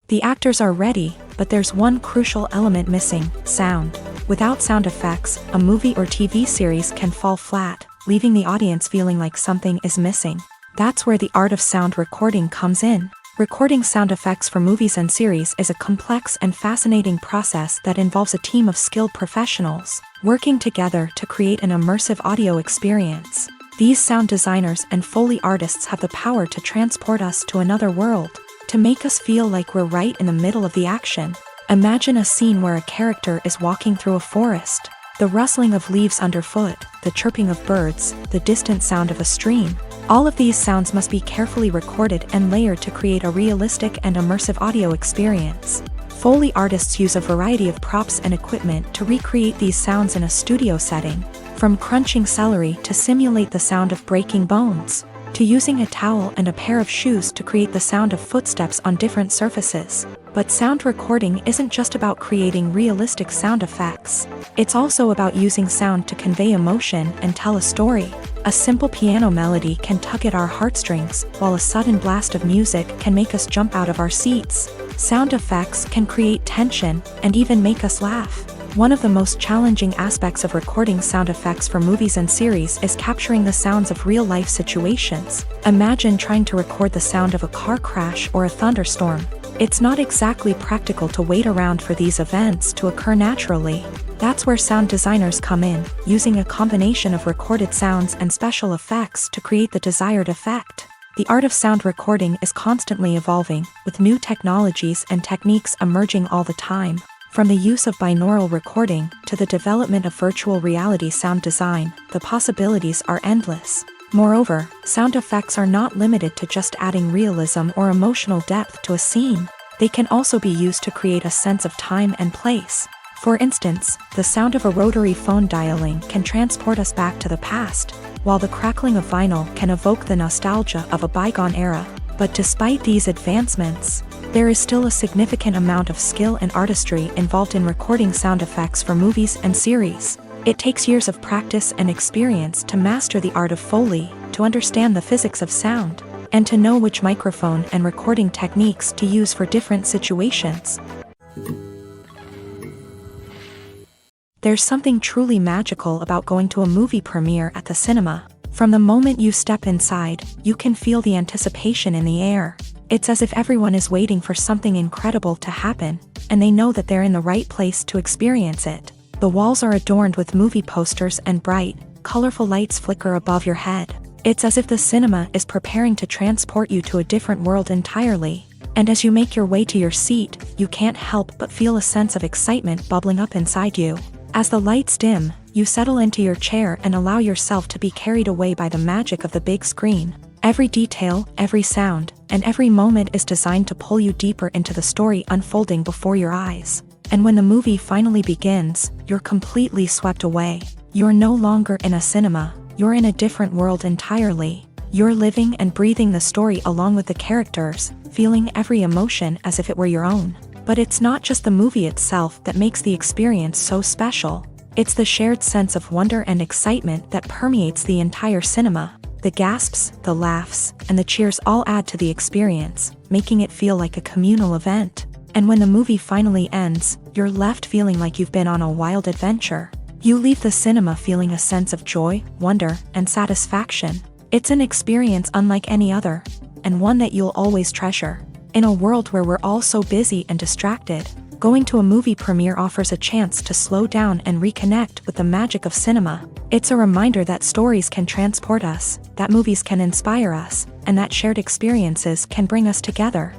The actors are ready, but there's one crucial element missing: sound. Without sound effects, a movie or TV series can fall flat, leaving the audience feeling like something is missing. That's where the art of sound recording comes in. Recording sound effects for movies and series is a complex and fascinating process that involves a team of skilled professionals working together to create an immersive audio experience. These sound designers and Foley artists have the power to transport us to another world, to make us feel like we're right in the middle of the action. Imagine a scene where a character is walking through a forest. The rustling of leaves underfoot, the chirping of birds, the distant sound of a stream. All of these sounds must be carefully recorded and layered to create a realistic and immersive audio experience. Foley artists use a variety of props and equipment to recreate these sounds in a studio setting, from crunching celery to simulate the sound of breaking bones, to using a towel and a pair of shoes to create the sound of footsteps on different surfaces. But sound recording isn't just about creating realistic sound effects. It's also about using sound to convey emotion and tell a story. A simple piano melody can tug at our heartstrings, while a sudden blast of music can make us jump out of our seats. Sound effects can create tension and even make us laugh. One of the most challenging aspects of recording sound effects for movies and series is capturing the sounds of real-life situations. Imagine trying to record the sound of a car crash or a thunderstorm. It's not exactly practical to wait around for these events to occur naturally. That's where sound designers come in, using a combination of recorded sounds and special effects to create the desired effect. The art of sound recording is constantly evolving, with new technologies and techniques emerging all the time. From the use of binaural recording to the development of virtual reality sound design, the possibilities are endless. Moreover, sound effects are not limited to just adding realism or emotional depth to a scene. They can also be used to create a sense of time and place. For instance, the sound of a rotary phone dialing can transport us back to the past, while the crackling of vinyl can evoke the nostalgia of a bygone era. But despite these advancements, there is still a significant amount of skill and artistry involved in recording sound effects for movies and series. It takes years of practice and experience to master the art of Foley, to understand the physics of sound, and to know which microphone and recording techniques to use for different situations. There's something truly magical about going to a movie premiere at the cinema. From the moment you step inside, you can feel the anticipation in the air. It's as if everyone is waiting for something incredible to happen, and they know that they're in the right place to experience it. The walls are adorned with movie posters and bright, colorful lights flicker above your head. It's as if the cinema is preparing to transport you to a different world entirely. And as you make your way to your seat, you can't help but feel a sense of excitement bubbling up inside you. As the lights dim, you settle into your chair and allow yourself to be carried away by the magic of the big screen. Every detail, every sound, and every moment is designed to pull you deeper into the story unfolding before your eyes. And when the movie finally begins, you're completely swept away. You're no longer in a cinema, you're in a different world entirely. You're living and breathing the story along with the characters, feeling every emotion as if it were your own. But it's not just the movie itself that makes the experience so special. It's the shared sense of wonder and excitement that permeates the entire cinema. The gasps, the laughs, and the cheers all add to the experience, making it feel like a communal event. And when the movie finally ends, you're left feeling like you've been on a wild adventure. You leave the cinema feeling a sense of joy, wonder, and satisfaction. It's an experience unlike any other, and one that you'll always treasure. In a world where we're all so busy and distracted, going to a movie premiere offers a chance to slow down and reconnect with the magic of cinema. It's a reminder that stories can transport us, that movies can inspire us, and that shared experiences can bring us together.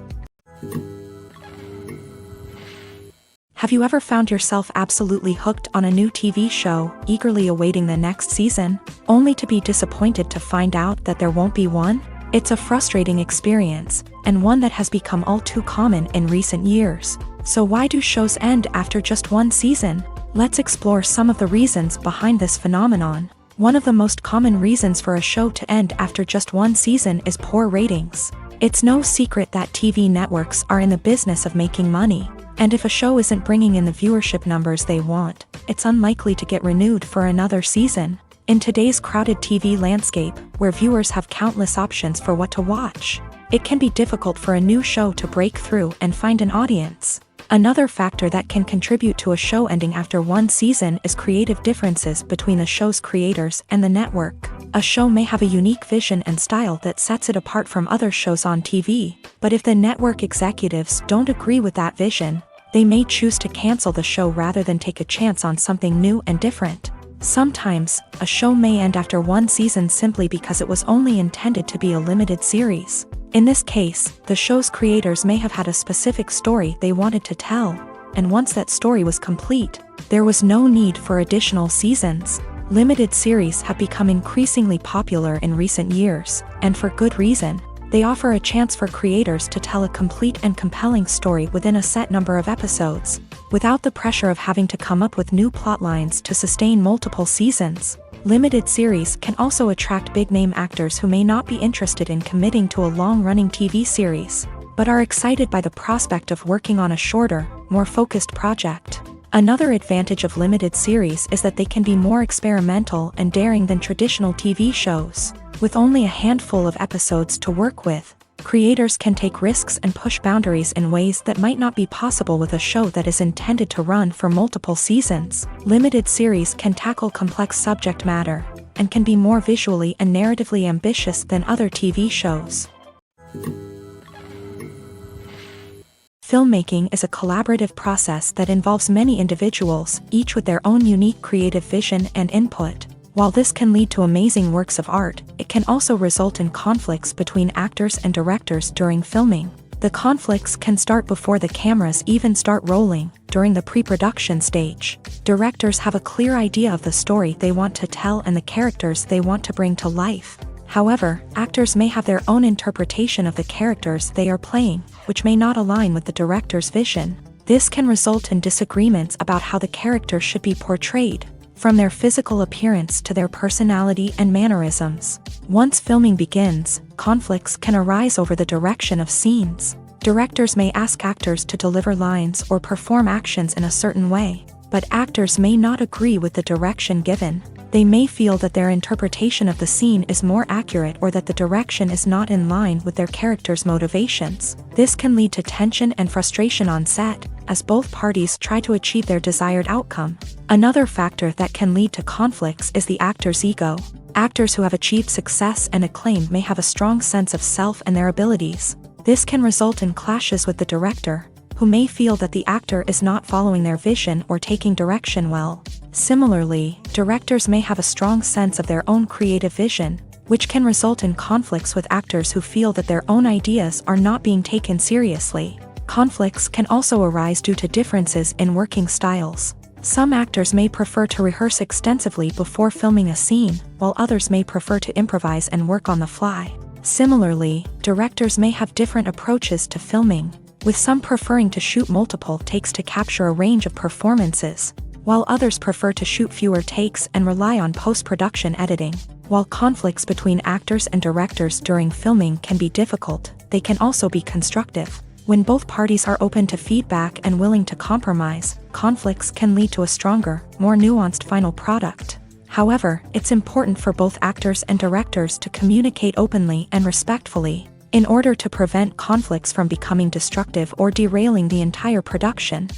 Have you ever found yourself absolutely hooked on a new TV show, eagerly awaiting the next season, only to be disappointed to find out that there won't be one? It's a frustrating experience, and one that has become all too common in recent years. So why do shows end after just one season? Let's explore some of the reasons behind this phenomenon. One of the most common reasons for a show to end after just one season is poor ratings. It's no secret that TV networks are in the business of making money, and if a show isn't bringing in the viewership numbers they want, it's unlikely to get renewed for another season. In today's crowded TV landscape, where viewers have countless options for what to watch, it can be difficult for a new show to break through and find an audience. Another factor that can contribute to a show ending after one season is creative differences between the show's creators and the network. A show may have a unique vision and style that sets it apart from other shows on TV, but if the network executives don't agree with that vision, they may choose to cancel the show rather than take a chance on something new and different. Sometimes, a show may end after one season simply because it was only intended to be a limited series. In this case, the show's creators may have had a specific story they wanted to tell, and once that story was complete, there was no need for additional seasons. Limited series have become increasingly popular in recent years, and for good reason. They offer a chance for creators to tell a complete and compelling story within a set number of episodes, without the pressure of having to come up with new plotlines to sustain multiple seasons. Limited series can also attract big-name actors who may not be interested in committing to a long-running TV series, but are excited by the prospect of working on a shorter, more focused project. Another advantage of limited series is that they can be more experimental and daring than traditional TV shows. With only a handful of episodes to work with, Creators can take risks and push boundaries in ways that might not be possible with a show that is intended to run for multiple seasons. Limited series can tackle complex subject matter, and can be more visually and narratively ambitious than other TV shows. Filmmaking is a collaborative process that involves many individuals, each with their own unique creative vision and input. While this can lead to amazing works of art, it can also result in conflicts between actors and directors during filming. The conflicts can start before the cameras even start rolling, during the pre-production stage. Directors have a clear idea of the story they want to tell and the characters they want to bring to life. However, actors may have their own interpretation of the characters they are playing, which may not align with the director's vision. This can result in disagreements about how the character should be portrayed, from their physical appearance to their personality and mannerisms. Once filming begins, conflicts can arise over the direction of scenes. Directors may ask actors to deliver lines or perform actions in a certain way, but actors may not agree with the direction given. They may feel that their interpretation of the scene is more accurate or that the direction is not in line with their character's motivations. This can lead to tension and frustration on set, as both parties try to achieve their desired outcome. Another factor that can lead to conflicts is the actor's ego. Actors who have achieved success and acclaim may have a strong sense of self and their abilities. This can result in clashes with the director, who may feel that the actor is not following their vision or taking direction well. Similarly, directors may have a strong sense of their own creative vision, which can result in conflicts with actors who feel that their own ideas are not being taken seriously. Conflicts can also arise due to differences in working styles. Some actors may prefer to rehearse extensively before filming a scene, while others may prefer to improvise and work on the fly. Similarly, directors may have different approaches to filming, with some preferring to shoot multiple takes to capture a range of performances, while others prefer to shoot fewer takes and rely on post-production editing. While conflicts between actors and directors during filming can be difficult, they can also be constructive. When both parties are open to feedback and willing to compromise, conflicts can lead to a stronger, more nuanced final product. However, it's important for both actors and directors to communicate openly and respectfully, in order to prevent conflicts from becoming destructive or derailing the entire production.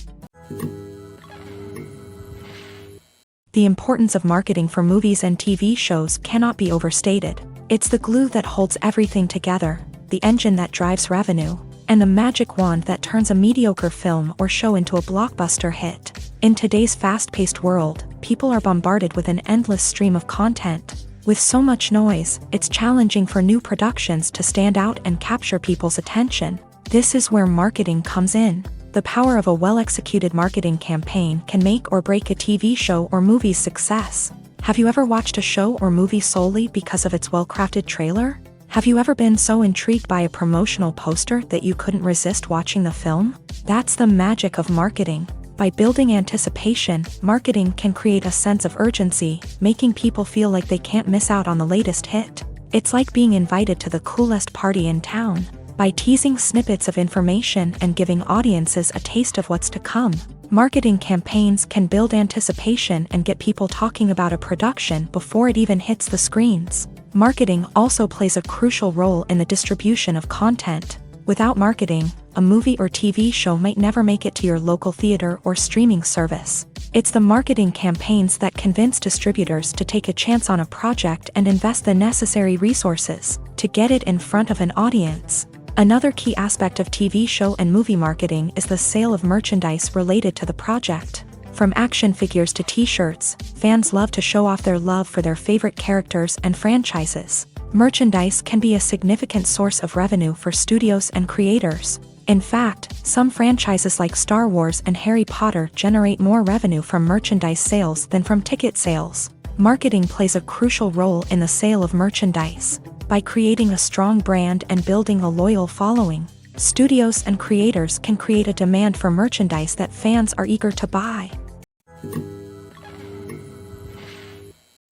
The importance of marketing for movies and TV shows cannot be overstated. It's the glue that holds everything together, the engine that drives revenue, and the magic wand that turns a mediocre film or show into a blockbuster hit. In today's fast-paced world, people are bombarded with an endless stream of content. With so much noise, it's challenging for new productions to stand out and capture people's attention. This is where marketing comes in. The power of a well-executed marketing campaign can make or break a TV show or movie's success. Have you ever watched a show or movie solely because of its well-crafted trailer? Have you ever been so intrigued by a promotional poster that you couldn't resist watching the film? That's the magic of marketing. By building anticipation, marketing can create a sense of urgency, making people feel like they can't miss out on the latest hit. It's like being invited to the coolest party in town. By teasing snippets of information and giving audiences a taste of what's to come, marketing campaigns can build anticipation and get people talking about a production before it even hits the screens. Marketing also plays a crucial role in the distribution of content. Without marketing, a movie or TV show might never make it to your local theater or streaming service. It's the marketing campaigns that convince distributors to take a chance on a project and invest the necessary resources to get it in front of an audience. Another key aspect of TV show and movie marketing is the sale of merchandise related to the project. From action figures to t-shirts, fans love to show off their love for their favorite characters and franchises. Merchandise can be a significant source of revenue for studios and creators. In fact, some franchises like Star Wars and Harry Potter generate more revenue from merchandise sales than from ticket sales. Marketing plays a crucial role in the sale of merchandise. By creating a strong brand and building a loyal following, studios and creators can create a demand for merchandise that fans are eager to buy.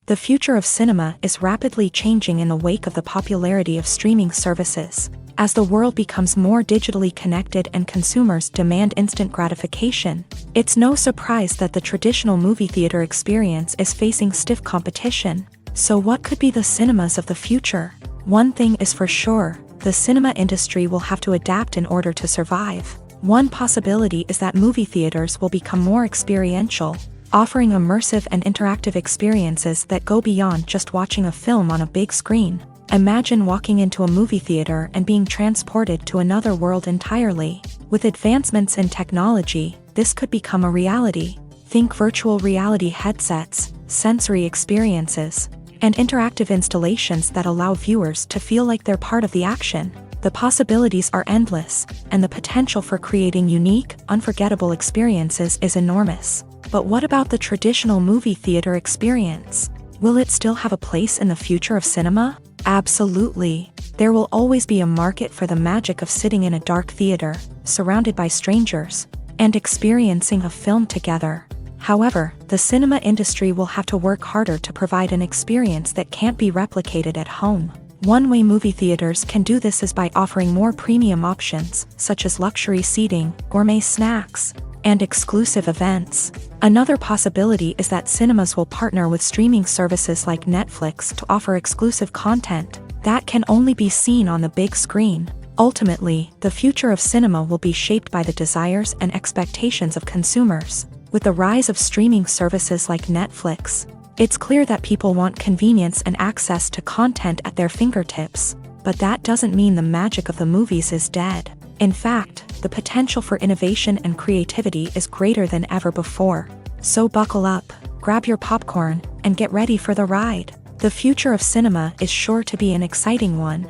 The future of cinema is rapidly changing in the wake of the popularity of streaming services. As the world becomes more digitally connected and consumers demand instant gratification, it's no surprise that the traditional movie theater experience is facing stiff competition. So what could be the cinemas of the future? One thing is for sure, the cinema industry will have to adapt in order to survive. One possibility is that movie theaters will become more experiential, offering immersive and interactive experiences that go beyond just watching a film on a big screen. Imagine walking into a movie theater and being transported to another world entirely. With advancements in technology, this could become a reality. Think virtual reality headsets, sensory experiences, and interactive installations that allow viewers to feel like they're part of the action. The possibilities are endless, and the potential for creating unique, unforgettable experiences is enormous. But what about the traditional movie theater experience? Will it still have a place in the future of cinema? Absolutely. There will always be a market for the magic of sitting in a dark theater, surrounded by strangers, and experiencing a film together. However, the cinema industry will have to work harder to provide an experience that can't be replicated at home. One way movie theaters can do this is by offering more premium options, such as luxury seating, gourmet snacks, and exclusive events. Another possibility is that cinemas will partner with streaming services like Netflix to offer exclusive content that can only be seen on the big screen. Ultimately, the future of cinema will be shaped by the desires and expectations of consumers. With the rise of streaming services like Netflix, it's clear that people want convenience and access to content at their fingertips. But that doesn't mean the magic of the movies is dead. In fact, the potential for innovation and creativity is greater than ever before. So buckle up, grab your popcorn, and get ready for the ride. The future of cinema is sure to be an exciting one.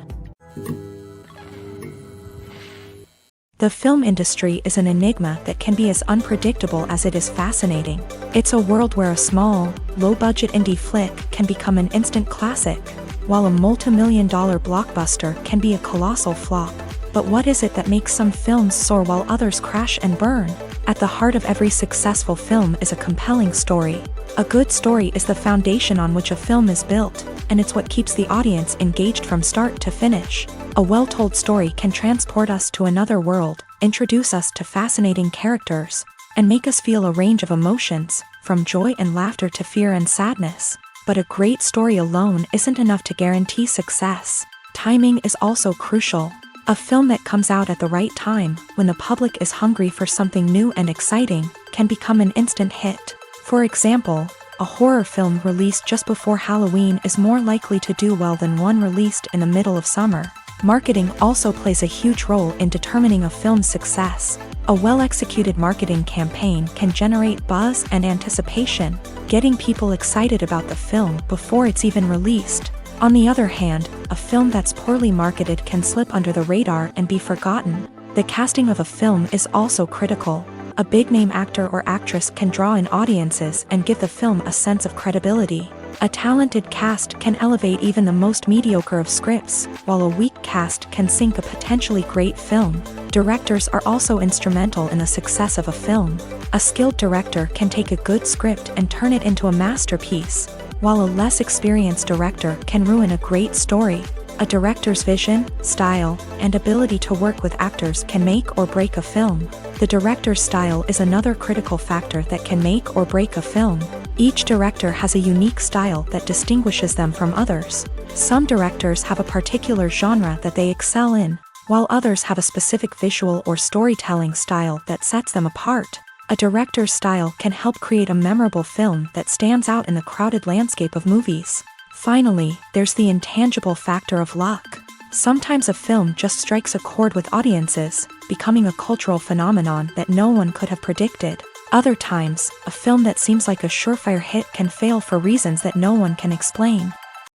The film industry is an enigma that can be as unpredictable as it is fascinating. It's a world where a small, low-budget indie flick can become an instant classic, while a multi-million-dollar blockbuster can be a colossal flop. But what is it that makes some films soar while others crash and burn? At the heart of every successful film is a compelling story. A good story is the foundation on which a film is built, and it's what keeps the audience engaged from start to finish. A well-told story can transport us to another world, introduce us to fascinating characters, and make us feel a range of emotions, from joy and laughter to fear and sadness. But a great story alone isn't enough to guarantee success. Timing is also crucial. A film that comes out at the right time, when the public is hungry for something new and exciting, can become an instant hit. For example, a horror film released just before Halloween is more likely to do well than one released in the middle of summer. Marketing also plays a huge role in determining a film's success. A well-executed marketing campaign can generate buzz and anticipation, getting people excited about the film before it's even released. On the other hand, a film that's poorly marketed can slip under the radar and be forgotten. The casting of a film is also critical. A big-name actor or actress can draw in audiences and give the film a sense of credibility. A talented cast can elevate even the most mediocre of scripts, while a weak cast can sink a potentially great film. Directors are also instrumental in the success of a film. A skilled director can take a good script and turn it into a masterpiece, while a less experienced director can ruin a great story. A director's vision, style, and ability to work with actors can make or break a film. The director's style is another critical factor that can make or break a film. Each director has a unique style that distinguishes them from others. Some directors have a particular genre that they excel in, while others have a specific visual or storytelling style that sets them apart. A director's style can help create a memorable film that stands out in the crowded landscape of movies. Finally, there's the intangible factor of luck. Sometimes a film just strikes a chord with audiences, becoming a cultural phenomenon that no one could have predicted. Other times, a film that seems like a surefire hit can fail for reasons that no one can explain.